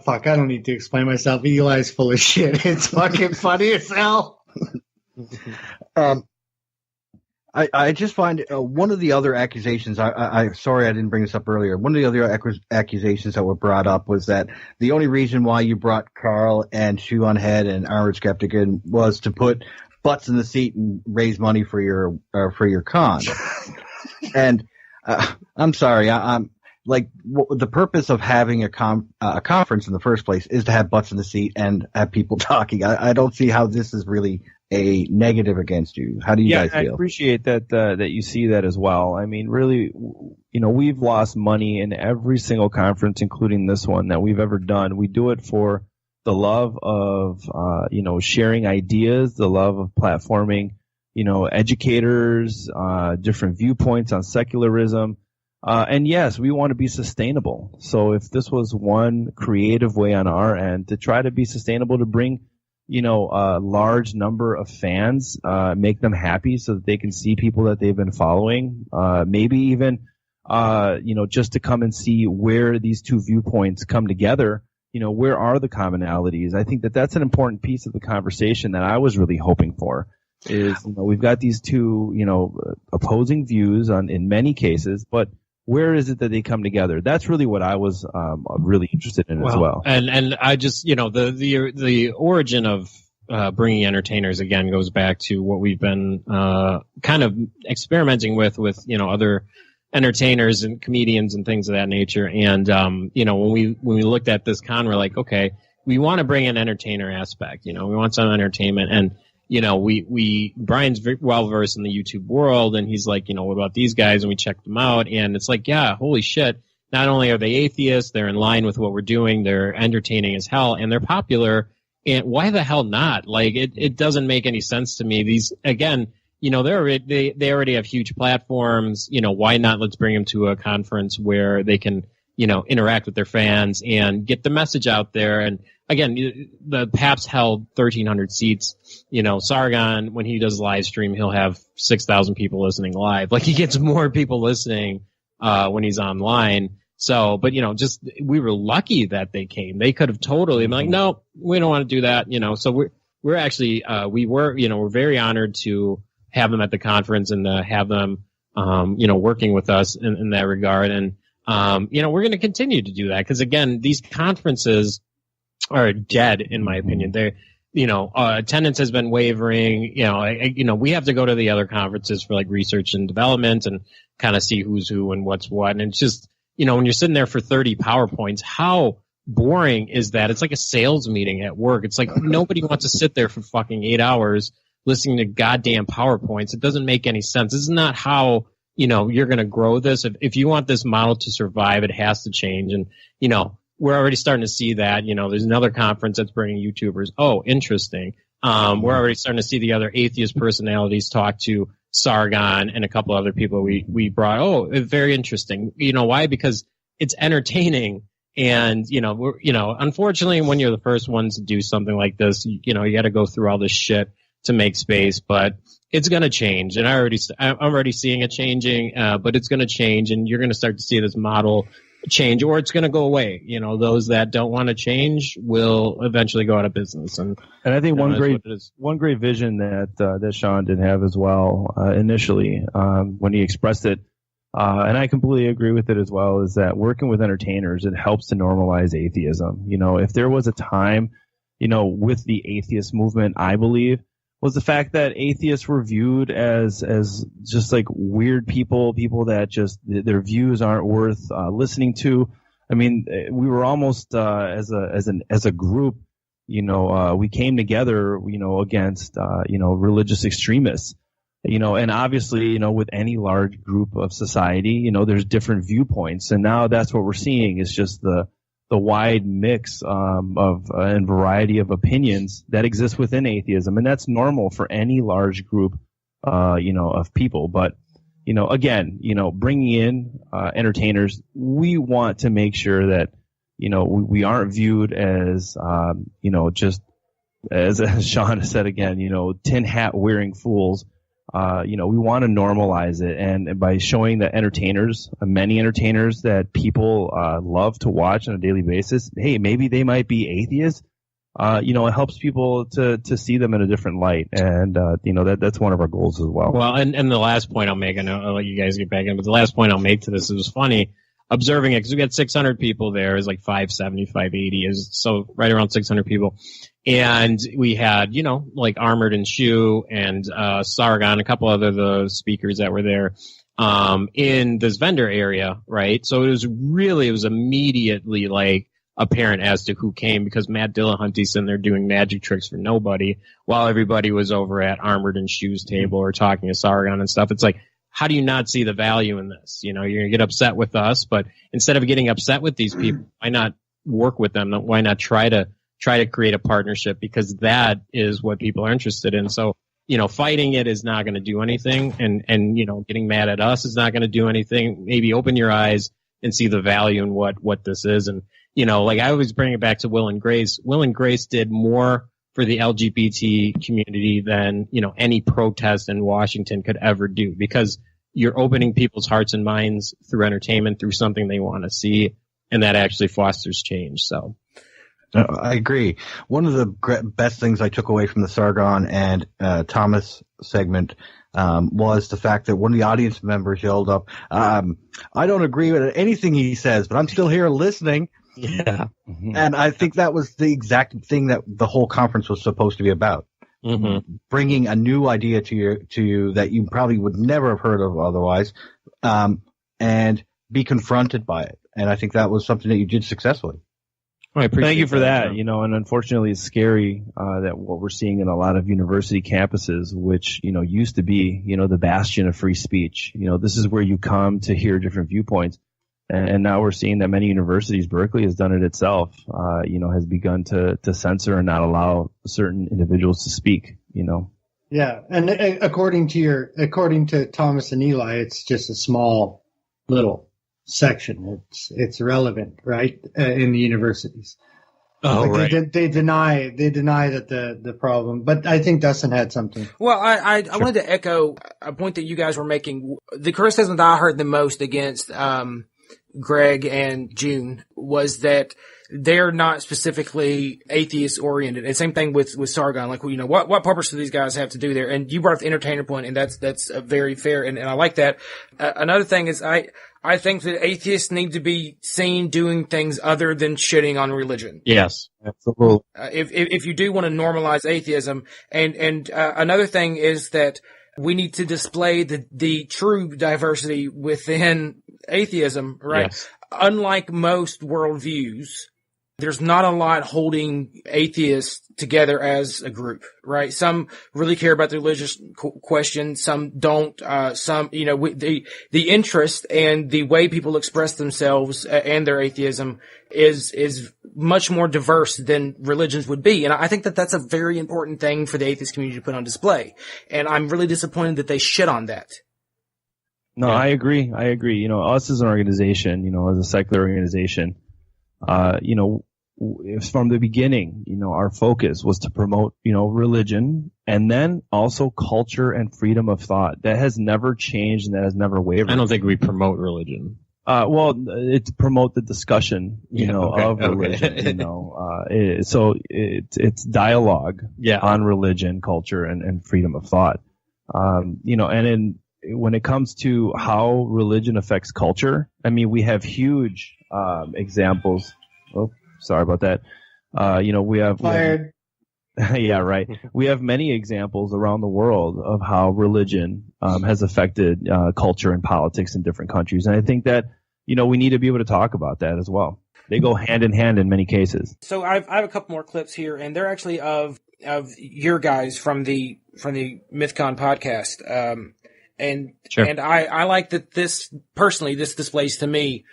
fuck, I don't need to explain myself. Eli's full of shit. It's fucking funny as hell. I just find one of the other accusations, sorry I didn't bring this up earlier, one of the other accusations that were brought up was that the only reason why you brought Carl and Shoe on Head and Armored Skeptic in was to put butts in the seat and raise money for your con. And I'm sorry, I'm like, the purpose of having a conference in the first place is to have butts in the seat and have people talking. I don't see how this is really a negative against you. How do you guys feel? I appreciate that you see that as well. I mean, really, we've lost money in every single conference, including this one, that we've ever done. We do it for the love of, sharing ideas, the love of platforming, educators, different viewpoints on secularism. And yes, we want to be sustainable. So if this was one creative way on our end to try to be sustainable, to bring a large number of fans, make them happy so that they can see people that they've been following, maybe even, just to come and see where these two viewpoints come together, where are the commonalities? I think that that's an important piece of the conversation that I was really hoping for is, we've got these two, opposing views in many cases, but where is it that they come together? That's really what I was really interested in as well. And I just, the origin of bringing entertainers again goes back to what we've been kind of experimenting with other entertainers and comedians and things of that nature. And when we looked at this con, we're like, okay, we want to bring an entertainer aspect. We want some entertainment. And Brian's very well versed in the YouTube world, and he's like, what about these guys? And we checked them out, and it's like, yeah, holy shit. Not only are they atheists, they're in line with what we're doing, they're entertaining as hell, and they're popular. And why the hell not? Like, it doesn't make any sense to me. These, again, they already have huge platforms. Why not? Let's bring them to a conference where they can, interact with their fans and get the message out there. And again, the Paps held 1,300 seats. Sargon, when he does live stream, he'll have 6,000 people listening live. Like, he gets more people listening when he's online. So, but we were lucky that they came. They could have totally been like, no, we don't want to do that. So we're actually we're very honored to have them at the conference and to have them working with us in that regard. And we're going to continue to do that because, again, these conferences are dead, in my opinion. They're, attendance has been wavering. We have to go to the other conferences for like research and development and kind of see who's who and what's what. And it's just, when you're sitting there for 30 PowerPoints, how boring is that? It's like a sales meeting at work. It's like nobody wants to sit there for fucking 8 hours listening to goddamn PowerPoints. It doesn't make any sense. This is not how, you're going to grow this. If you want this model to survive, it has to change. And, we're already starting to see that. There's another conference that's bringing YouTubers. Oh, interesting. We're already starting to see the other atheist personalities talk to Sargon and a couple other people we brought. Oh, very interesting. You know why? Because it's entertaining. And, unfortunately, when you're the first ones to do something like this, you got to go through all this shit to make space, but it's going to change. And I'm already seeing it changing, but it's going to change, and you're going to start to see this model change, or it's going to go away. Those that don't want to change will eventually go out of business. And I think one great vision that Sean did have as well, initially, when he expressed it, and I completely agree with it as well, is that working with entertainers, it helps to normalize atheism. If there was a time, with the atheist movement, I believe, was the fact that atheists were viewed as just like weird people that just their views aren't worth listening to. I mean, we were almost as a group, we came together, against religious extremists. And obviously, with any large group of society, there's different viewpoints. And now that's what we're seeing is just the wide mix and variety of opinions that exist within atheism. And that's normal for any large group, of people. But, again, bringing in entertainers, we want to make sure that, we aren't viewed as, just as Sean said again, tin hat wearing fools. We want to normalize it, and by showing that many entertainers that people love to watch on a daily basis, hey, maybe they might be atheists. It helps people to see them in a different light, and that's one of our goals as well. Well, and the last point I'll make, I know I'll let you guys get back in, but the last point I'll make to this, it was funny observing it because we got 600 people there. It was like 570, 580, so right around 600 people. And we had, like Armored and Shoe and Sargon, a couple other the speakers that were there in this vendor area, right? So it was immediately like apparent as to who came because Matt Dillahunty's in there doing magic tricks for nobody while everybody was over at Armored and Shoe's table or talking to Sargon and stuff. It's like, how do you not see the value in this? You're going to get upset with us, but instead of getting upset with these people, why not work with them? Why not try to create a partnership, because that is what people are interested in. So, fighting it is not going to do anything, and getting mad at us is not going to do anything. Maybe open your eyes and see the value in what this is. And, like I always bring it back to Will and Grace. Will and Grace did more for the LGBT community than, any protest in Washington could ever do, because you're opening people's hearts and minds through entertainment, through something they want to see, and that actually fosters change. So. I agree. One of the best things I took away from the Sargon and Thomas segment was the fact that one of the audience members yelled up, I don't agree with anything he says, but I'm still here listening. Yeah. Mm-hmm. And I think that was the exact thing that the whole conference was supposed to be about. Mm-hmm. Bringing a new idea to you that you probably would never have heard of otherwise, and be confronted by it. And I think that was something that you did successfully. Thank you for that. And unfortunately it's scary, that what we're seeing in a lot of university campuses, which, used to be, the bastion of free speech. This is where you come to hear different viewpoints. And now we're seeing that many universities, Berkeley has done it itself, has begun to censor and not allow certain individuals to speak, Yeah. And according to Thomas and Eli, it's just a small little section. It's relevant, right? In the universities. Oh, right. They deny that the problem, but I think Dustin had something. Well, I wanted to echo a point that you guys were making. The criticism that I heard the most against, Greg and June was that they're not specifically atheist oriented. And same thing with Sargon. Like, what purpose do these guys have to do there? And you brought up the entertainer point, and that's very fair, and I like that. Another thing is I think that atheists need to be seen doing things other than shitting on religion. Yes, absolutely. If you do want to normalize atheism, and another thing is that we need to display the true diversity within atheism, right? Yes. Unlike most worldviews, there's not a lot holding atheists together as a group, right? Some really care about the religious question. Some don't. Some, the interest and the way people express themselves and their atheism is much more diverse than religions would be. And I think that that's a very important thing for the atheist community to put on display. And I'm really disappointed that they shit on that. No, I agree. Us as an organization, as a secular organization, from the beginning, our focus was to promote, religion and then also culture and freedom of thought. That has never changed and that has never wavered. I don't think we promote religion. It's promote the discussion, of religion, so it's dialogue on religion, culture, and freedom of thought. When it comes to how religion affects culture, I mean, we have huge examples. Oh, sorry about that. We have yeah, right. We have many examples around the world of how religion has affected culture and politics in different countries, and I think that we need to be able to talk about that as well. They go hand in hand in many cases. So I have a couple more clips here, and they're actually of your guys from the Mythcon podcast. And I like that this displays to me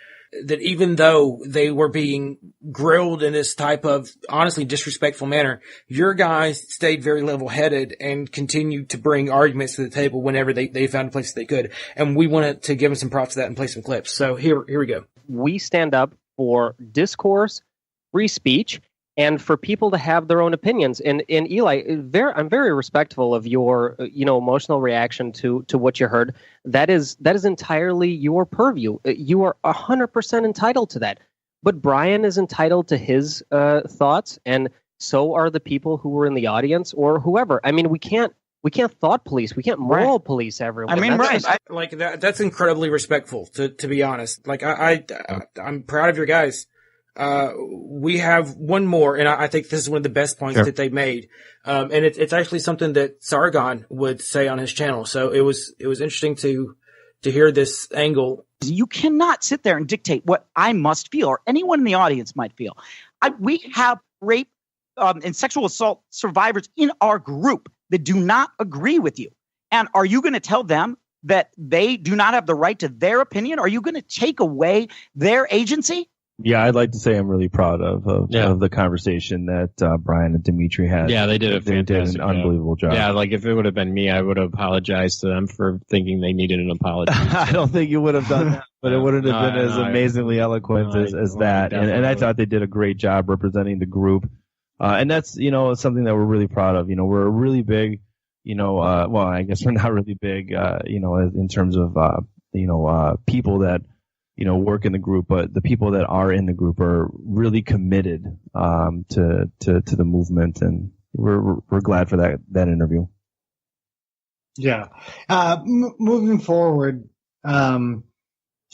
that even though they were being grilled in this type of honestly disrespectful manner, your guys stayed very level-headed and continued to bring arguments to the table whenever they found a place that they could. And we wanted to give them some props to that and play some clips. So here we go. We stand up for discourse, free speech, and for people to have their own opinions. And Eli, I'm very respectful of your emotional reaction to what you heard. That is entirely your purview. You are 100% entitled to that. But Brian is entitled to his thoughts, and so are the people who were in the audience or whoever. I mean, we can't thought police. We can't moral police everyone. I mean, that's incredibly respectful. To be honest, like I'm proud of your guys. We have one more, and I think this is one of the best points that they made. And it's actually something that Sargon would say on his channel. So it was interesting to hear this angle. You cannot sit there and dictate what I must feel or anyone in the audience might feel. We have rape and sexual assault survivors in our group that do not agree with you. And are you going to tell them that they do not have the right to their opinion? Are you going to take away their agency? Yeah, I'd like to say I'm really proud of the conversation that Brian and Dimitri had. Yeah, they did an unbelievable job. Yeah, like if it would have been me, I would have apologized to them for thinking they needed an apology. I don't think you would have done that, but it wouldn't have been as amazingly eloquent as that. And I thought they did a great job representing the group. And that's, something that we're really proud of. We're a really big, well, I guess we're not really big, in terms of, people that, work in the group, but the people that are in the group are really committed to the movement, and we're glad for that interview. Yeah. Moving forward, I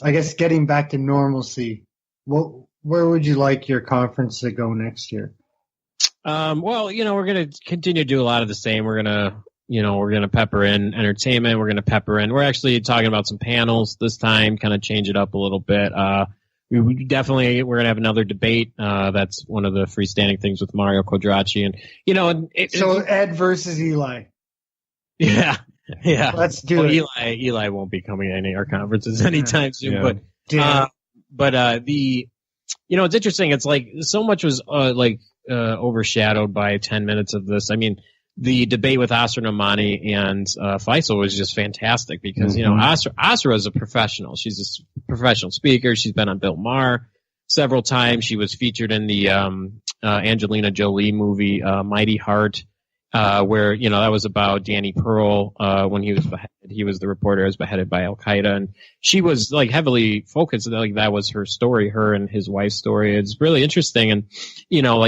guess getting back to normalcy, where would you like your conference to go next year? Well, we're going to continue to do a lot of the same. We're going to pepper in entertainment. We're actually talking about some panels this time, kind of change it up a little bit. We're going to have another debate. That's one of the freestanding things with Mario Quadracci. And, so Ed versus Eli. Yeah. Yeah. Let's do it. Eli won't be coming to any of our conferences anytime soon, yeah. but it's interesting. It's like so much was, overshadowed by 10 minutes of this. I mean, the debate with Asra Nomani and Faisal was just fantastic because, Asra is a professional. She's a professional speaker. She's been on Bill Maher several times. She was featured in the Angelina Jolie movie Mighty Heart, where, that was about Danny Pearl when he was beheaded. He was the reporter who was beheaded by Al-Qaeda. And she was, heavily focused. That was her story, her and his wife's story. It's really interesting. And,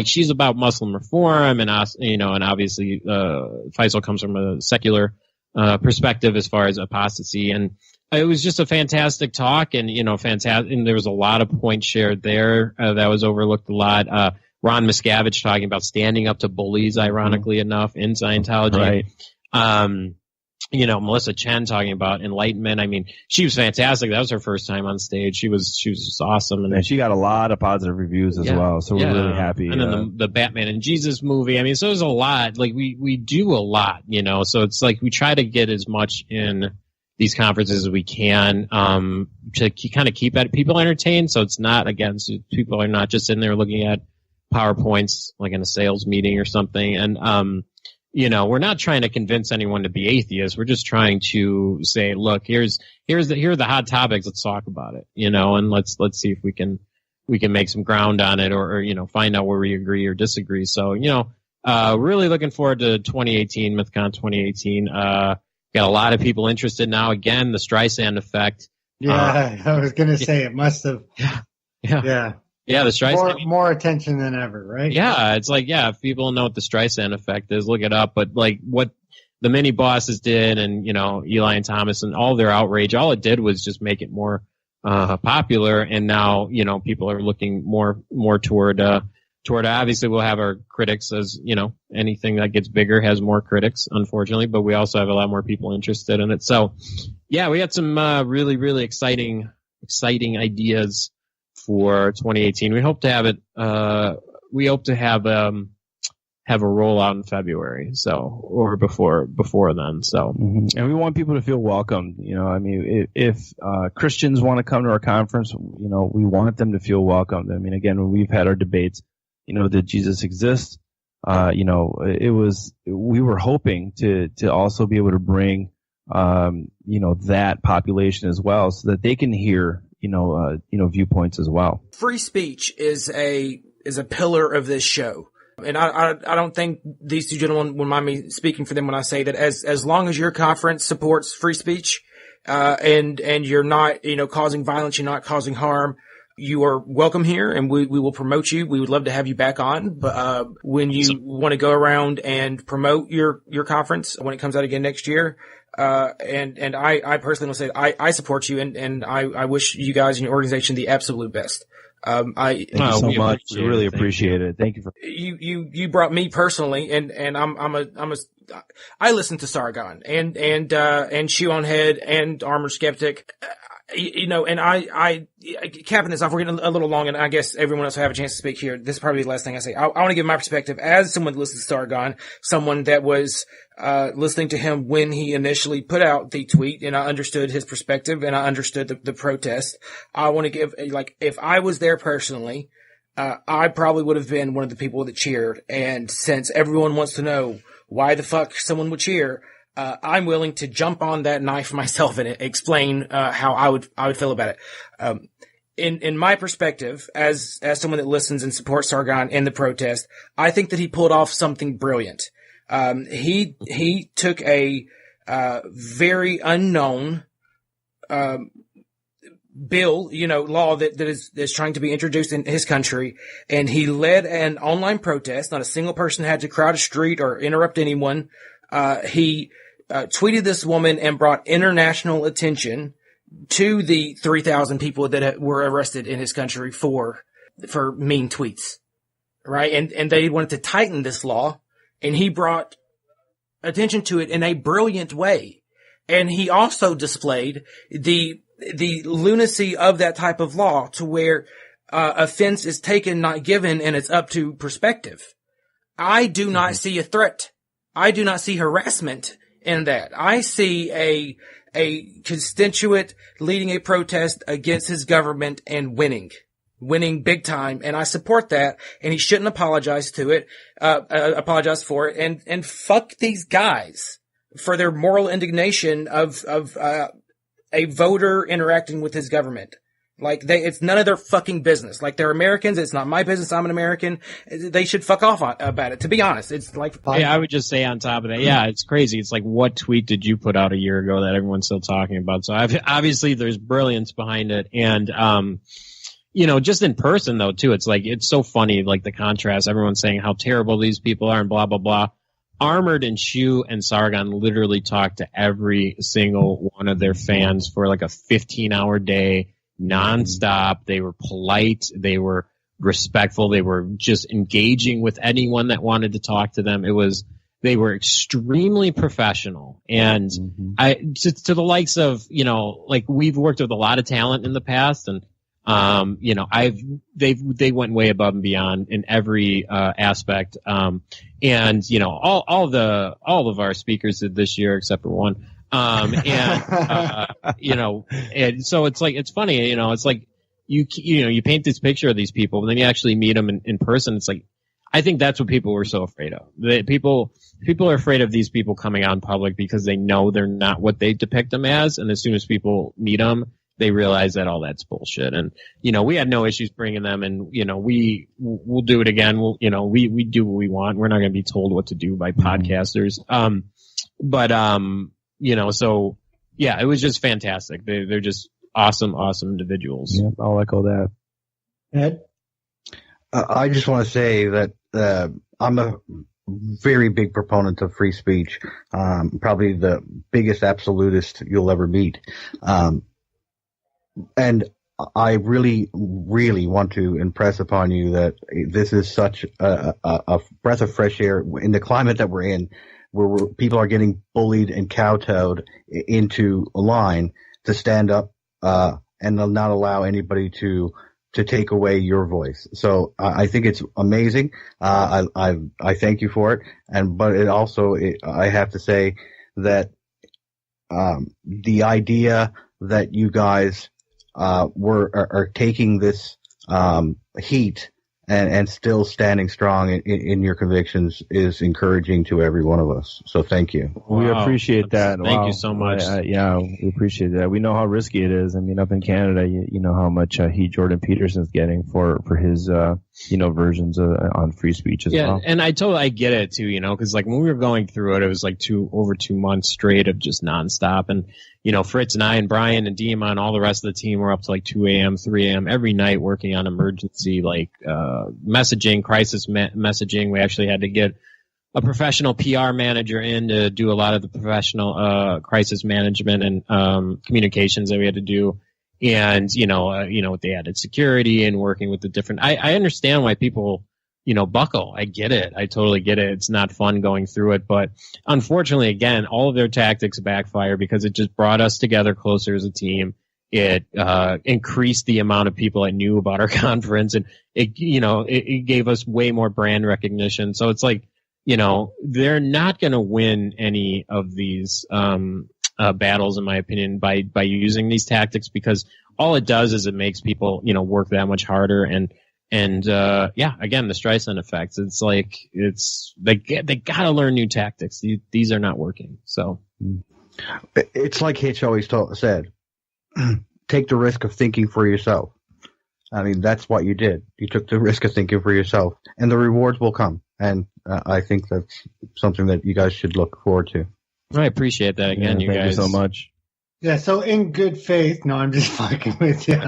she's about Muslim reform and, and obviously Faisal comes from a secular perspective as far as apostasy. And it was just a fantastic talk and, fantastic. And there was a lot of points shared there that was overlooked a lot. Ron Miscavige talking about standing up to bullies, ironically enough, in Scientology. Right. Melissa Chen talking about enlightenment. I mean, she was fantastic. That was her first time on stage. She was just awesome. And she got a lot of positive reviews as well. So we're really happy. And then the Batman and Jesus movie. I mean, so there's a lot. Like we do a lot, so it's like we try to get as much in these conferences as we can, to kind of keep people entertained. So it's not, again, so people are not just in there looking at PowerPoints like in a sales meeting or something. And, we're not trying to convince anyone to be atheists. We're just trying to say, look, here are the hot topics. Let's talk about it, and let's see if we can make some ground on it or find out where we agree or disagree. So, really looking forward to 2018, Mythcon 2018. Got a lot of people interested now. Again, the Streisand effect. Yeah, I was going to say it must have. Yeah, the Streisand. More attention than ever, right? Yeah, it's like, if people know what the Streisand effect is, look it up. But like what the mini bosses did and, Eli and Thomas and all their outrage, all it did was just make it more popular. And now, people are looking more toward obviously we'll have our critics, as, anything that gets bigger has more critics, unfortunately, but we also have a lot more people interested in it. So yeah, we had some really, really exciting ideas for 2018. We hope to have it. We hope to have a rollout in February, or before then. So, and we want people to feel welcome. I mean, if Christians want to come to our conference, we want them to feel welcome. I mean, again, when we've had our debates, did Jesus exist? We were hoping to also be able to bring, that population as well, so that they can hear viewpoints as well. Free speech is a pillar of this show. And I don't think these two gentlemen will mind me speaking for them when I say that as long as your conference supports free speech, and you're not, causing violence, you're not causing harm, you are welcome here, and we will promote you. We would love to have you back on. But when you want to go around and promote your conference when it comes out again next year, and I personally will say I support you, and I wish you guys and your organization the absolute best. Thank you so much. We really appreciate it. Thank you for you brought me personally, and I listen to Sargon and Shoe on Head and Armored Skeptic. And I capping this off, we're getting a little long, and I guess everyone else will have a chance to speak here. This is probably the last thing I say. I want to give my perspective as someone that listens to Sargon, someone that was listening to him when he initially put out the tweet, and I understood his perspective, and I understood the protest. I want to give, if I was there personally, I probably would have been one of the people that cheered. And since everyone wants to know why the fuck someone would cheer, I'm willing to jump on that knife myself and explain how I would feel about it. In my perspective, as someone that listens and supports Sargon in the protest, I think that he pulled off something brilliant. He took a very unknown bill, law that is trying to be introduced in his country, and he led an online protest. Not a single person had to crowd a street or interrupt anyone. He tweeted this woman and brought international attention to the 3,000 people that were arrested in his country for mean tweets, right? And they wanted to tighten this law, and he brought attention to it in a brilliant way. And he also displayed the lunacy of that type of law, to where offense is taken, not given, and it's up to perspective. I do not see a threat. I do not see harassment in that. I see a constituent leading a protest against his government and winning big time. And I support that. And he shouldn't apologize for it, and fuck these guys for their moral indignation of a voter interacting with his government. It's none of their fucking business. They're Americans. It's not my business. I'm an American. They should fuck off about it. To be honest, it's I would just say on top of that, it's crazy. It's like, what tweet did you put out a year ago that everyone's still talking about? So obviously there's brilliance behind it. And, just in person though, too, it's it's so funny, the contrast, everyone's saying how terrible these people are and blah, blah, blah. Armored and Shoe and Sargon literally talked to every single one of their fans for a 15-hour day. Nonstop. They were polite. They were respectful. They were just engaging with anyone that wanted to talk to them. It was They were extremely professional, and to the likes of, like, we've worked with a lot of talent in the past, and they went way above and beyond in every aspect, and all of our speakers did this year except for one, and so it's funny, it's like you paint this picture of these people, but then you actually meet them in person. It's like, I think that's what people were so afraid of. People are afraid of these people coming out in public because they know they're not what they depict them as. And as soon as people meet them, they realize that all that's bullshit. And, we had no issues bringing them, and, we'll do it again. We do what we want. We're not going to be told what to do by podcasters. So yeah, it was just fantastic. They're just awesome individuals. Yep, I'll echo that. Ed? I just want to say that I'm a very big proponent of free speech, probably the biggest absolutist you'll ever meet. And I really, really want to impress upon you that this is such a breath of fresh air in the climate that we're in, where people are getting bullied and kowtowed into a line to stand up and not allow anybody to take away your voice. So I think it's amazing. I thank you for it. But it also, I have to say that the idea that you guys are taking this heat and still standing strong in your convictions is encouraging to every one of us. So thank you. We appreciate that. Thank you so much. Yeah, we appreciate that. We know how risky it is. I mean, up in Canada, you know how much heat Jordan Peterson's getting for his versions on free speech as well. And I get it too, because like when we were going through it, it was like over 2 months straight of just nonstop. And Fritz and I and Brian and Dima and all the rest of the team were up to like 2 a.m., 3 a.m. every night working on emergency messaging, crisis messaging. We actually had to get a professional PR manager in to do a lot of the professional crisis management and communications that we had to do. And with the added security and working with the different, I understand why people buckle. I get it. I totally get it. It's not fun going through it, but unfortunately, again, all of their tactics backfire because it just brought us together closer as a team. It increased the amount of people that knew about our conference, and it gave us way more brand recognition. So it's like, they're not going to win any of these battles, in my opinion, by using these tactics, because all it does is it makes people, work that much harder. And again, the Streisand effects. It's like they got to learn new tactics. These are not working. So it's like Hitch always said. Take the risk of thinking for yourself. I mean, that's what you did. You took the risk of thinking for yourself, and the rewards will come. And I think that's something that you guys should look forward to. I appreciate that again, you guys. Thank you so much. Yeah, so in good faith, no, I'm just fucking with you.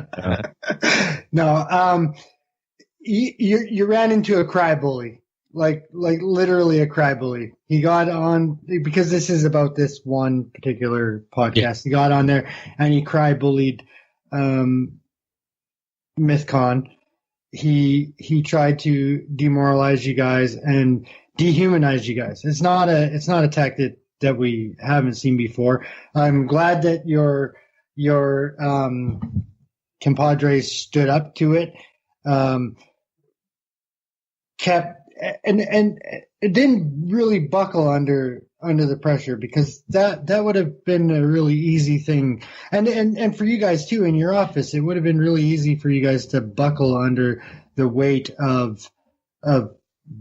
No, you ran into a crybaby. Like literally a crybaby. He got on, because this is about this one particular podcast. Yeah. He got on there and he cry-bullied Mythcon. He tried to demoralize you guys and dehumanize you guys. It's not a tactic that we haven't seen before. I'm glad that your compadres stood up to it. Kept and it didn't really buckle under the pressure, because that would have been a really easy thing, and for you guys too in your office, it would have been really easy for you guys to buckle under the weight of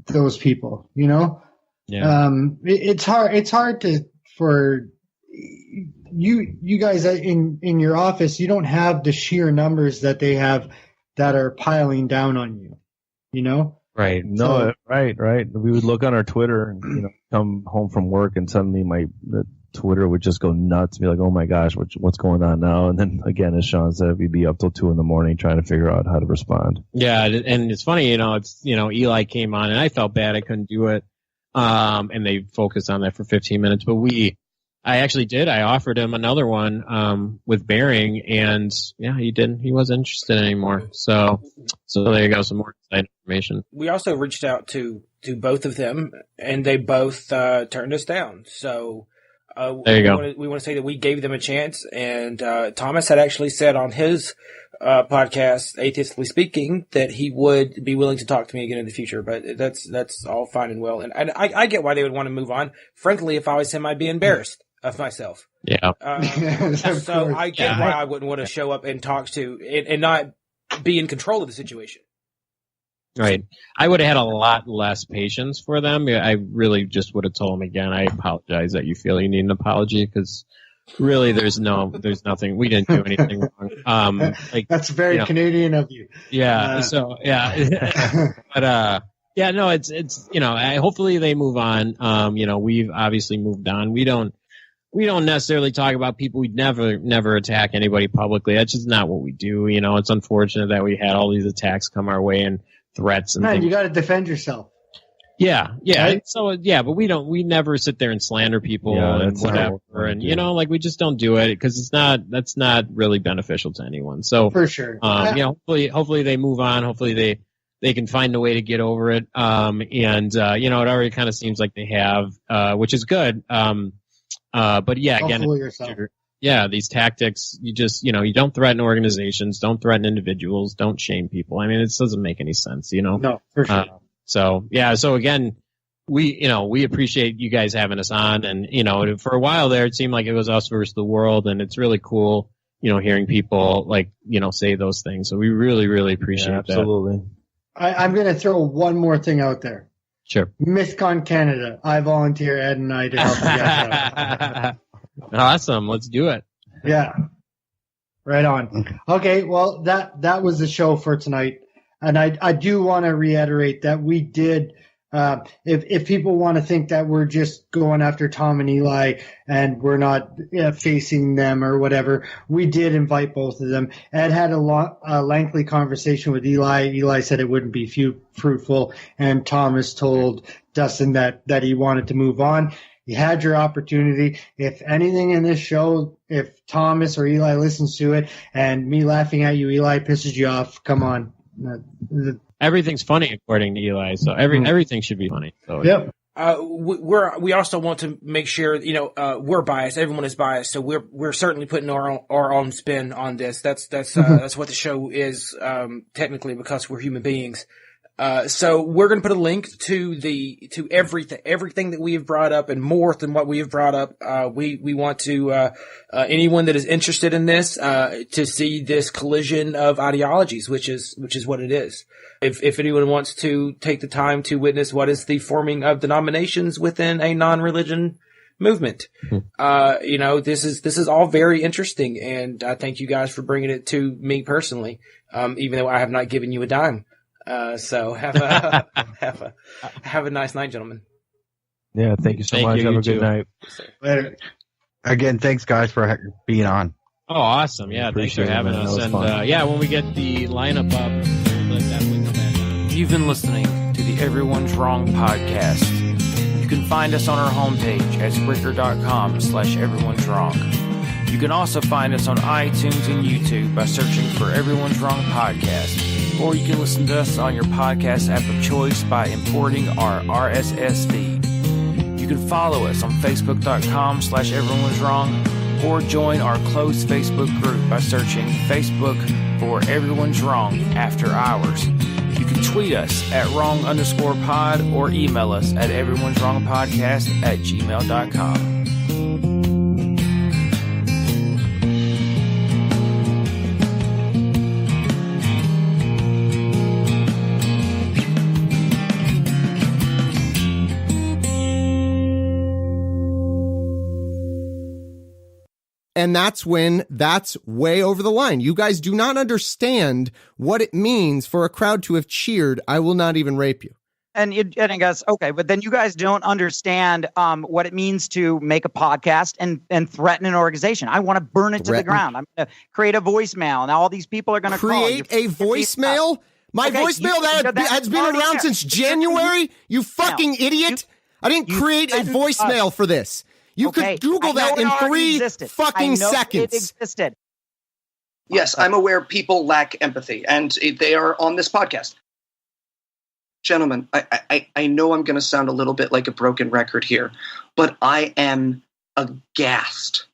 those people, Yeah. It's hard for you guys in your office. You don't have the sheer numbers that they have that are piling down on you, Right. No, right. We would look on our Twitter and, come home from work and suddenly the Twitter would just go nuts, be like, oh my gosh, what's going on now? And then again, as Sean said, we'd be up till 2 a.m. trying to figure out how to respond. Yeah. And it's funny, Eli came on and I felt bad I couldn't do it. And they focused on that for 15 minutes, but we I actually did. I offered him another one with Bering, and yeah, he didn't. He wasn't interested anymore. So there you go. Some more inside information. We also reached out to both of them, and they both turned us down. So there you go. We want to say that we gave them a chance, and Thomas had actually said on his podcast, Atheistically Speaking, that he would be willing to talk to me again in the future. But that's all fine and well, and I get why they would want to move on. Frankly, if I was him, I'd be embarrassed of myself. Yeah. So I get why I wouldn't want to show up and talk to and not be in control of the situation. Right. I would have had a lot less patience for them. I really just would have told them again, I apologize that you feel you need an apology, because really there's nothing. We didn't do anything wrong. That's very Canadian of you. Yeah. So yeah. But yeah, no, it's hopefully they move on. We've obviously moved on. We don't necessarily talk about people. We'd never attack anybody publicly. That's just not what we do. It's unfortunate that we had all these attacks come our way and threats and things. You got to defend yourself. Yeah. Right? So yeah, but we never sit there and slander people and whatever. And we just don't do it because that's not really beneficial to anyone. So for sure. Hopefully they move on. Hopefully they can find a way to get over it. It already kind of seems like they have, which is good. But yeah, again, these tactics, you just, you don't threaten organizations, don't threaten individuals, don't shame people. I mean, it doesn't make any sense, No, for sure. So again, we appreciate you guys having us on, and, for a while there, it seemed like it was us versus the world, and it's really cool, hearing people say those things. So we really, really appreciate that. Absolutely. I'm going to throw one more thing out there. Sure. Mythcon Canada. I volunteer Ed and I to help you guys out. Awesome. Let's do it. Yeah. Right on. Okay. Well, that was the show for tonight. And I do want to reiterate that we did, if people want to think that we're just going after Tom and Eli and we're not facing them or whatever, we did invite both of them. Ed had a lengthy conversation with Eli. Eli said it wouldn't be fruitful, and Thomas told Dustin that he wanted to move on. You had your opportunity. If anything in this show, if Thomas or Eli listens to it and me laughing at you, Eli, pisses you off, come on. Everything's funny according to Eli, so everything should be funny. So yep. We also want to make sure, we're biased. Everyone is biased. So we're certainly putting our own spin on this. That's what the show is, technically, because we're human beings. So we're going to put a link to everything that we have brought up and more than what we have brought up. We want to, anyone that is interested in this, to see this collision of ideologies, which is what it is. If anyone wants to take the time to witness what is the forming of denominations within a non-religion movement, this is all very interesting. And I thank you guys for bringing it to me personally. Even though I have not given you a dime. So have a nice night, gentlemen. Yeah, thank you so much. Have a good night. Later. Again, thanks guys for being on. Oh, awesome! Yeah, thanks for having us. And when we get the lineup up, we'll definitely come back. You've been listening to the Everyone's Wrong podcast. You can find us on our homepage at Spreaker.com/Everyone's Wrong. You can also find us on iTunes and YouTube by searching for Everyone's Wrong podcast. Or you can listen to us on your podcast app of choice by importing our RSS feed. You can follow us on Facebook.com/Everyone's Wrong, or join our closed Facebook group by searching Facebook for Everyone's Wrong After Hours. You can tweet us at wrong_pod or email us at everyone'swrongpodcast@gmail.com. And that's way over the line. You guys do not understand what it means for a crowd to have cheered, "I will not even rape you." And I guess, okay, but then you guys don't understand what it means to make a podcast and threaten an organization. I want to burn it to the ground. I'm going to create a voicemail. Now all these people are going to create a voicemail? My voicemail that has been around since January? You fucking idiot. I didn't create a voicemail for this. You Okay? could Google I know that it in already 3 existed. fucking I know seconds. It existed. Yes, I'm aware people lack empathy, and they are on this podcast. Gentlemen, I know I'm going to sound a little bit like a broken record here, but I am aghast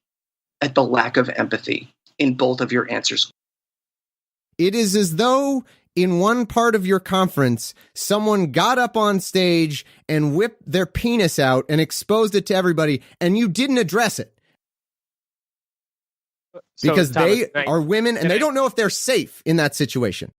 at the lack of empathy in both of your answers. It is as though in one part of your conference, someone got up on stage and whipped their penis out and exposed it to everybody, and you didn't address it. So, Because Thomas, they are women and they don't know if they're safe in that situation.